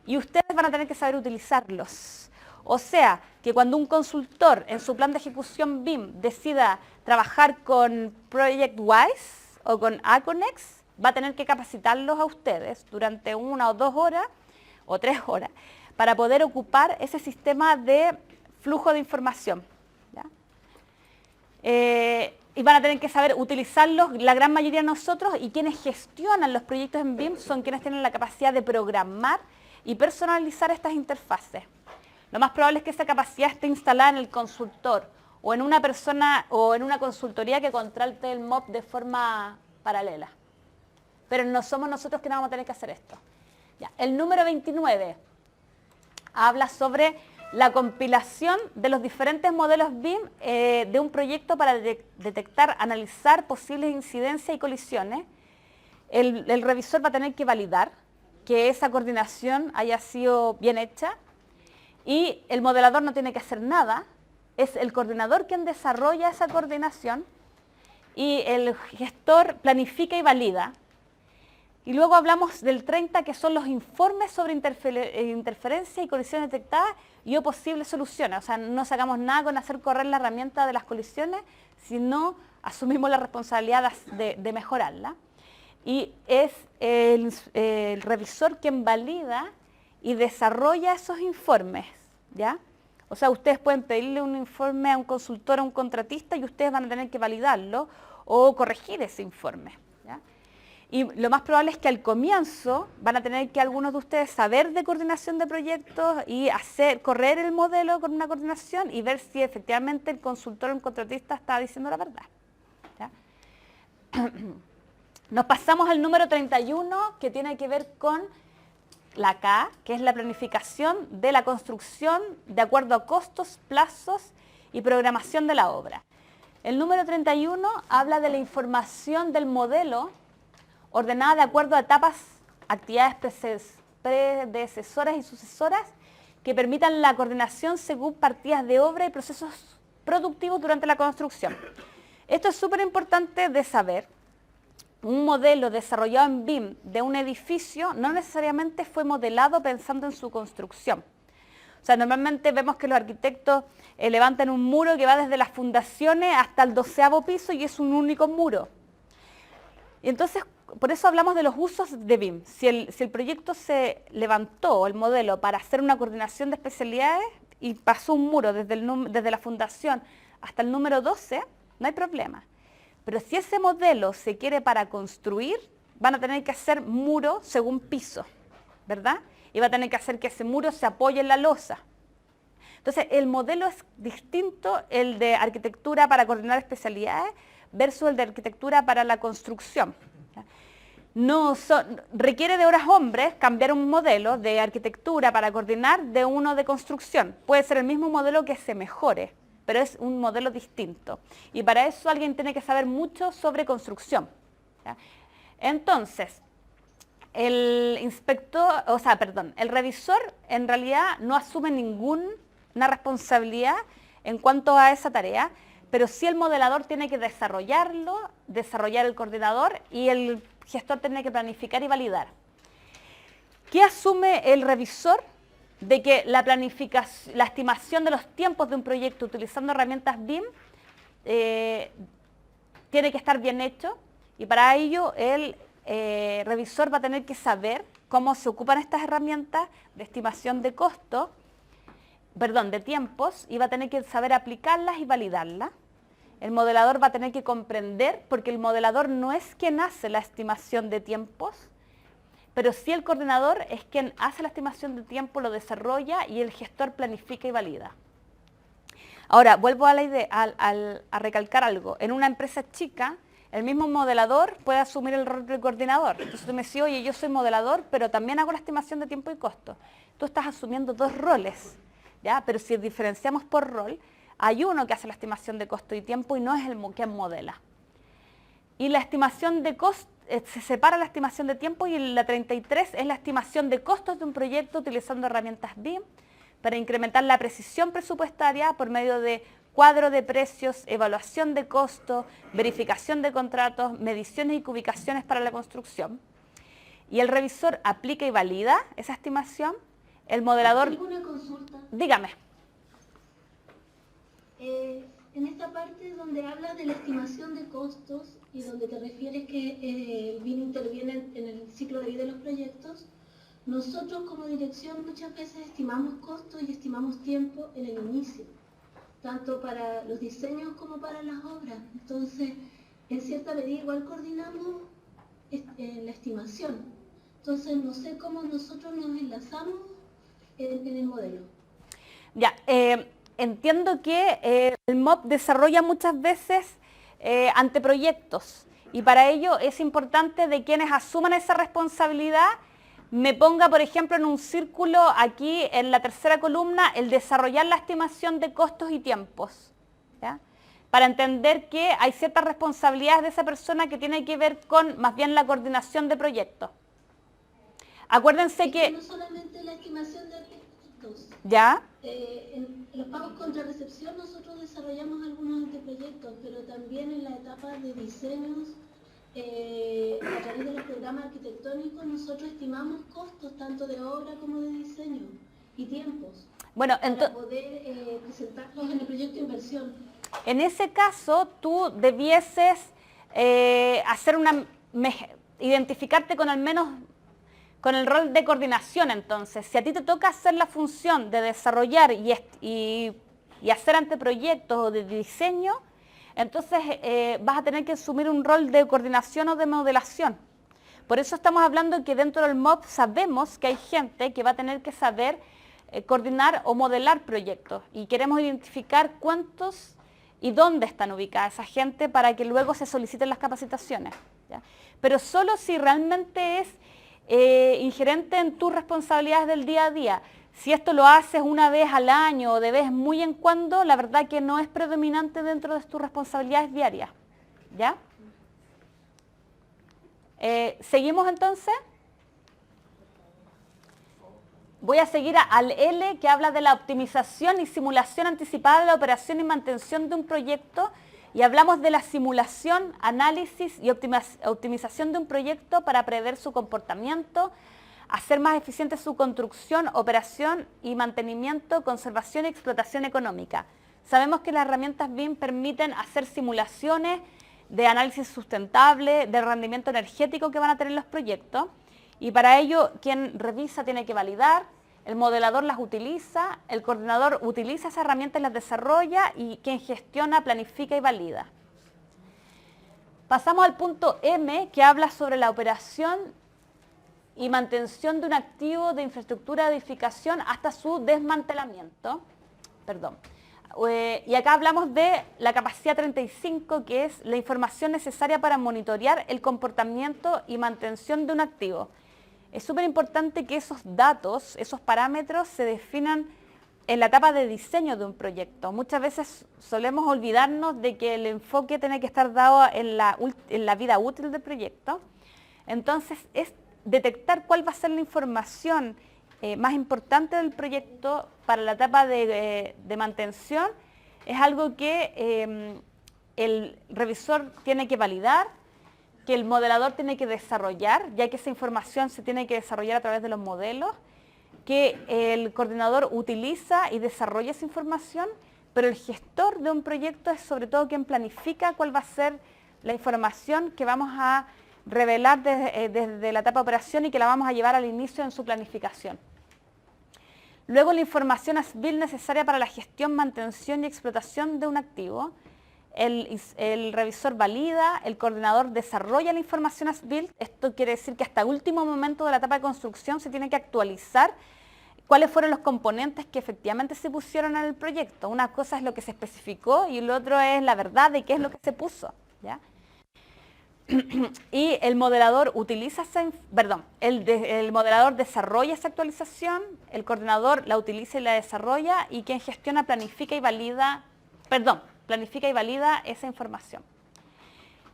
A: y ustedes van a tener que saber utilizarlos. O sea, que cuando un consultor en su plan de ejecución BIM decida trabajar con ProjectWise o con Aconex, va a tener que capacitarlos a ustedes durante 1 o 2 horas o 3 horas para poder ocupar ese sistema de flujo de información, ¿ya? Y van a tener que saber utilizarlos, la gran mayoría de nosotros, y quienes gestionan los proyectos en BIM son quienes tienen la capacidad de programar y personalizar estas interfaces. Lo más probable es que esa capacidad esté instalada en el consultor o en una persona o en una consultoría que contrate el MOP de forma paralela. Pero no somos nosotros quienes vamos a tener que hacer esto. Ya. El número 29 habla sobre la compilación de los diferentes modelos BIM de un proyecto para detectar, analizar posibles incidencias y colisiones. El revisor va a tener que validar que esa coordinación haya sido bien hecha y el modelador no tiene que hacer nada, es el coordinador quien desarrolla esa coordinación y el gestor planifica y valida. Y luego hablamos del 30, que son los informes sobre interferencia y colisiones detectadas y o posibles soluciones. O sea, no sacamos nada con hacer correr la herramienta de las colisiones, sino asumimos la responsabilidad de mejorarla. Y es el revisor quien valida y desarrolla esos informes, ¿ya? O sea, ustedes pueden pedirle un informe a un consultor, a un contratista, y ustedes van a tener que validarlo o corregir ese informe, ¿ya? Y lo más probable es que al comienzo van a tener que algunos de ustedes saber de coordinación de proyectos y correr el modelo con una coordinación y ver si efectivamente el consultor o el contratista está diciendo la verdad. ¿Ya? Nos pasamos al número 31, que tiene que ver con la K, que es la planificación de la construcción de acuerdo a costos, plazos y programación de la obra. El número 31 habla de la información del modelo ordenada de acuerdo a etapas, actividades predecesoras y sucesoras que permitan la coordinación según partidas de obra y procesos productivos durante la construcción. Esto es súper importante de saber. Un modelo desarrollado en BIM de un edificio no necesariamente fue modelado pensando en su construcción. O sea, normalmente vemos que los arquitectos levantan un muro que va desde las fundaciones hasta el 12º piso y es un único muro. Y entonces, por eso hablamos de los usos de BIM. Si el proyecto se levantó, el modelo, para hacer una coordinación de especialidades y pasó un muro desde la fundación hasta el número 12, no hay problema. Pero si ese modelo se quiere para construir, van a tener que hacer muro según piso, ¿verdad? Y va a tener que hacer que ese muro se apoye en la losa. Entonces, el modelo es distinto, el de arquitectura para coordinar especialidades versus el de arquitectura para la construcción. Requiere de horas hombres cambiar un modelo de arquitectura para coordinar de uno de construcción. Puede ser el mismo modelo que se mejore, pero es un modelo distinto. Y para eso alguien tiene que saber mucho sobre construcción. ¿Ya? Entonces, el revisor en realidad no asume ninguna responsabilidad en cuanto a esa tarea, pero sí el modelador tiene que desarrollar el coordinador y el gestor tiene que planificar y validar. ¿Qué asume el revisor? De que la estimación de los tiempos de un proyecto utilizando herramientas BIM tiene que estar bien hecho y para ello el revisor va a tener que saber cómo se ocupan estas herramientas de estimación de costo, de tiempos, y va a tener que saber aplicarlas y validarlas. El modelador va a tener que comprender, porque el modelador no es quien hace la estimación de tiempos, pero sí el coordinador es quien hace la estimación de tiempo, lo desarrolla y el gestor planifica y valida. Ahora, vuelvo a la idea, a recalcar algo. En una empresa chica, el mismo modelador puede asumir el rol del coordinador. Entonces tú me decís, oye, yo soy modelador, pero también hago la estimación de tiempo y costo. Tú estás asumiendo dos roles, ¿ya? Pero si diferenciamos por rol, hay uno que hace la estimación de costo y tiempo y no es el quien modela. Y la estimación de costo, se separa la estimación de tiempo y la 33 es la estimación de costos de un proyecto utilizando herramientas BIM para incrementar la precisión presupuestaria por medio de cuadro de precios, evaluación de costos, verificación de contratos, mediciones y ubicaciones para la construcción. Y el revisor aplica y valida esa estimación. El modelador...
L: ¿Tengo una consulta?
A: Dígame.
L: En esta parte donde habla de la estimación de costos y donde te refieres que el BIM interviene en el ciclo de vida de los proyectos, nosotros como dirección muchas veces estimamos costos y estimamos tiempo en el inicio, tanto para los diseños como para las obras. Entonces, en cierta medida igual coordinamos la estimación. Entonces, no sé cómo nosotros nos enlazamos en el modelo.
A: Ya, entiendo que el MOP desarrolla muchas veces anteproyectos y para ello es importante de quienes asuman esa responsabilidad me ponga, por ejemplo, en un círculo aquí en la tercera columna el desarrollar la estimación de costos y tiempos, ¿ya? Para entender que hay ciertas responsabilidades de esa persona que tienen que ver con más bien la coordinación de proyectos. Acuérdense que...
L: No solamente la estimación de proyectos.
A: ¿Ya?
L: En los pagos contra recepción nosotros desarrollamos algunos anteproyectos, pero también en la etapa de diseños, a través de los programas arquitectónicos nosotros estimamos costos tanto de obra como de diseño y tiempos para poder presentarlos en el proyecto de inversión.
A: En ese caso tú debieses identificarte con al menos con el rol de coordinación. Entonces, si a ti te toca hacer la función de desarrollar y hacer anteproyectos o de diseño, entonces vas a tener que asumir un rol de coordinación o de modelación. Por eso estamos hablando que dentro del MOP sabemos que hay gente que va a tener que saber coordinar o modelar proyectos y queremos identificar cuántos y dónde están ubicadas esa gente para que luego se soliciten las capacitaciones, ¿ya? Pero solo si realmente es ingerente en tus responsabilidades del día a día. Si esto lo haces una vez al año o de vez muy en cuando, la verdad que no es predominante dentro de tus responsabilidades diarias, ¿ya? ¿Seguimos entonces? Voy a seguir al L, que habla de la optimización y simulación anticipada de la operación y mantención de un proyecto, y hablamos de la simulación, análisis y optimización de un proyecto para prever su comportamiento, hacer más eficiente su construcción, operación y mantenimiento, conservación y explotación económica. Sabemos que las herramientas BIM permiten hacer simulaciones de análisis sustentable, de rendimiento energético que van a tener los proyectos, y para ello quien revisa tiene que validar, el modelador las utiliza, el coordinador utiliza esas herramientas y las desarrolla, y quien gestiona, planifica y valida. Pasamos al punto M, que habla sobre la operación y mantención de un activo de infraestructura de edificación hasta su desmantelamiento. Y acá hablamos de la capacidad 35, que es la información necesaria para monitorear el comportamiento y mantención de un activo. Es súper importante que esos datos, esos parámetros se definan en la etapa de diseño de un proyecto. Muchas veces solemos olvidarnos de que el enfoque tiene que estar dado en la vida útil del proyecto. Entonces, es detectar cuál va a ser la información más importante del proyecto para la etapa de mantención. Es algo que el revisor tiene que validar, que el modelador tiene que desarrollar, ya que esa información se tiene que desarrollar a través de los modelos, que el coordinador utiliza y desarrolla esa información, pero el gestor de un proyecto es sobre todo quien planifica cuál va a ser la información que vamos a revelar desde la etapa de operación y que la vamos a llevar al inicio en su planificación. Luego, la información ASBIL necesaria para la gestión, mantención y explotación de un activo. El revisor valida, el coordinador desarrolla la información ASBIL. Esto quiere decir que hasta el último momento de la etapa de construcción se tiene que actualizar cuáles fueron los componentes que efectivamente se pusieron en el proyecto. Una cosa es lo que se especificó y lo otro es la verdad de qué es lo que se puso, ¿ya? Y el modelador utiliza el modelador desarrolla esa actualización, el coordinador la utiliza y la desarrolla, y quien gestiona planifica y valida esa información.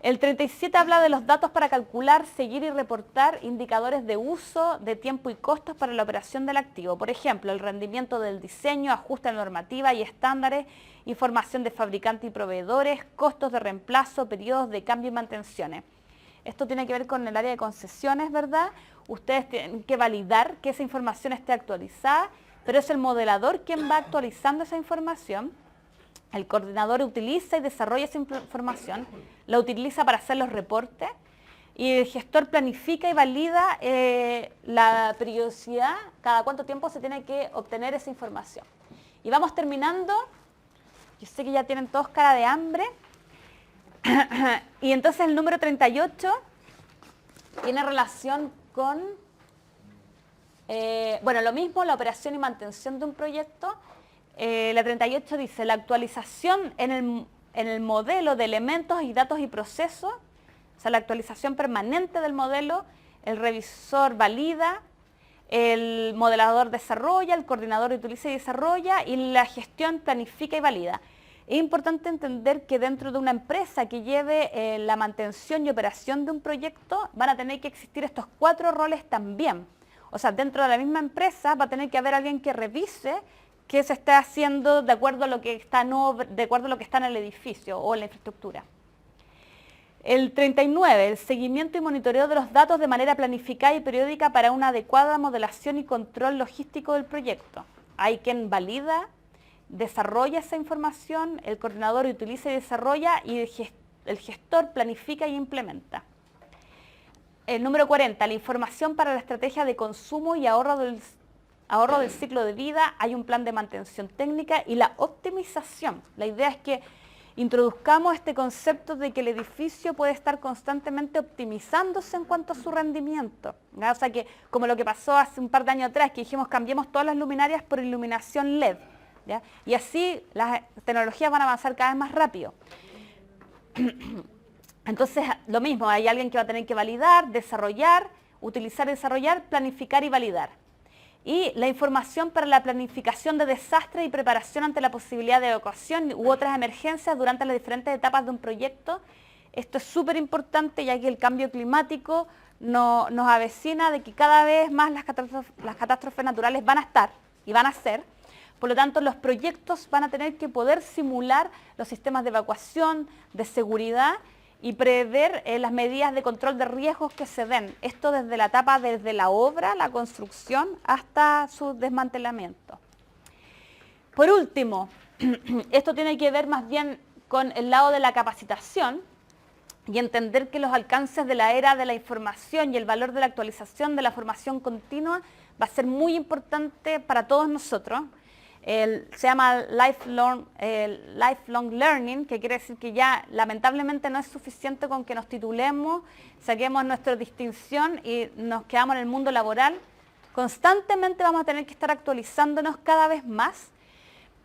A: El 37 habla de los datos para calcular, seguir y reportar indicadores de uso, de tiempo y costos para la operación del activo. Por ejemplo, el rendimiento del diseño, ajuste a normativa y estándares, información de fabricantes y proveedores, costos de reemplazo, periodos de cambio y mantenciones. Esto tiene que ver con el área de concesiones, ¿verdad? Ustedes tienen que validar que esa información esté actualizada, pero es el modelador quien va actualizando esa información. El coordinador utiliza y desarrolla esa información, la utiliza para hacer los reportes, y el gestor planifica y valida la periodicidad, cada cuánto tiempo se tiene que obtener esa información. Y vamos terminando. Yo sé que ya tienen todos cara de hambre. Y entonces el número 38 tiene relación con, lo mismo, la operación y mantención de un proyecto. La 38 dice, la actualización en el modelo de elementos y datos y procesos, o sea, la actualización permanente del modelo, el revisor valida, el modelador desarrolla, el coordinador utiliza y desarrolla, y la gestión planifica y valida. Es importante entender que dentro de una empresa que lleve la mantención y operación de un proyecto, van a tener que existir estos 4 roles también. O sea, dentro de la misma empresa va a tener que haber alguien que revise que se está haciendo de acuerdo a lo que está en el edificio o en la infraestructura. El 39, el seguimiento y monitoreo de los datos de manera planificada y periódica para una adecuada modelación y control logístico del proyecto. Hay quien valida, desarrolla esa información, el coordinador utiliza y desarrolla, y el gestor planifica y implementa. El número 40, la información para la estrategia de consumo y ahorro del ciclo de vida. Hay un plan de mantención técnica y la optimización. La idea es que introduzcamos este concepto de que el edificio puede estar constantemente optimizándose en cuanto a su rendimiento, ¿ya? O sea que, como lo que pasó hace un par de años atrás, que dijimos cambiemos todas las luminarias por iluminación LED, ¿ya? Y así las tecnologías van a avanzar cada vez más rápido. Entonces, lo mismo, hay alguien que va a tener que validar, desarrollar, utilizar, desarrollar, planificar y validar. Y la información para la planificación de desastres y preparación ante la posibilidad de evacuación u otras emergencias durante las diferentes etapas de un proyecto. Esto es súper importante, ya que el cambio climático nos avecina de que cada vez más las catástrofes naturales van a estar y van a ser. Por lo tanto, los proyectos van a tener que poder simular los sistemas de evacuación, de seguridad y prever las medidas de control de riesgos que se den. Esto desde la etapa, desde la obra, la construcción, hasta su desmantelamiento. Por último, esto tiene que ver más bien con el lado de la capacitación y entender que los alcances de la era de la información y el valor de la actualización de la formación continua va a ser muy importante para todos nosotros. Se llama lifelong learning, que quiere decir que ya lamentablemente no es suficiente con que nos titulemos, saquemos nuestra distinción y nos quedamos en el mundo laboral. Constantemente vamos a tener que estar actualizándonos cada vez más.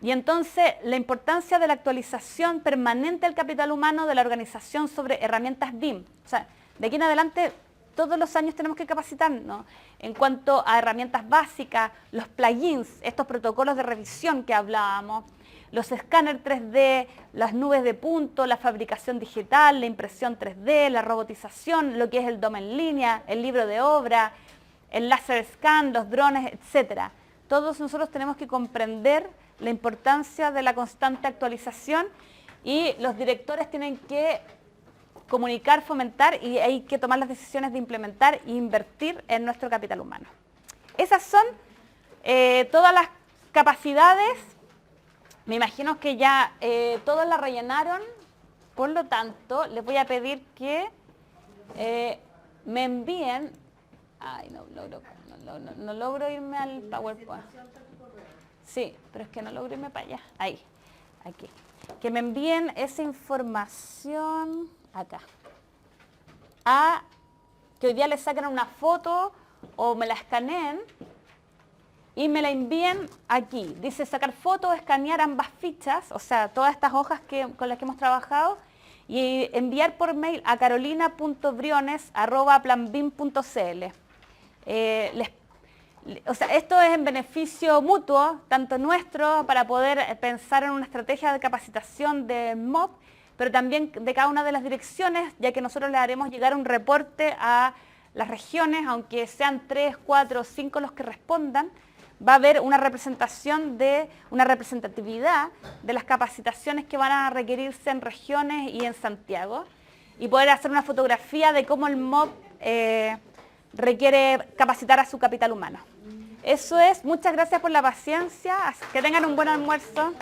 A: Y entonces la importancia de la actualización permanente del capital humano de la organización sobre herramientas BIM. O sea, de aquí en adelante todos los años tenemos que capacitarnos en cuanto a herramientas básicas, los plugins, estos protocolos de revisión que hablábamos, los escáneres 3D, las nubes de punto, la fabricación digital, la impresión 3D, la robotización, lo que es el DOM en línea, el libro de obra, el láser scan, los drones, etc. Todos nosotros tenemos que comprender la importancia de la constante actualización y los directores tienen que comunicar, fomentar y hay que tomar las decisiones de implementar e invertir en nuestro capital humano. Esas son todas las capacidades. Me imagino que ya todos la rellenaron, por lo tanto les voy a pedir que me envíen. Ay, no logro irme al PowerPoint. Sí, pero es que no logro irme para allá. Ahí, aquí. Que me envíen esa información acá. Que hoy día les saquen una foto o me la escaneen y me la envíen aquí. Dice sacar foto, escanear ambas fichas, o sea, todas estas hojas con las que hemos trabajado y enviar por mail a carolina.briones@planbim.cl. O sea, esto es en beneficio mutuo, tanto nuestro, para poder pensar en una estrategia de capacitación de MOB, pero también de cada una de las direcciones, ya que nosotros le haremos llegar un reporte a las regiones, aunque sean 3, 4, 5 los que respondan, va a haber una representatividad de las capacitaciones que van a requerirse en regiones y en Santiago, y poder hacer una fotografía de cómo el MOB requiere capacitar a su capital humano. Eso es, muchas gracias por la paciencia, que tengan un buen almuerzo.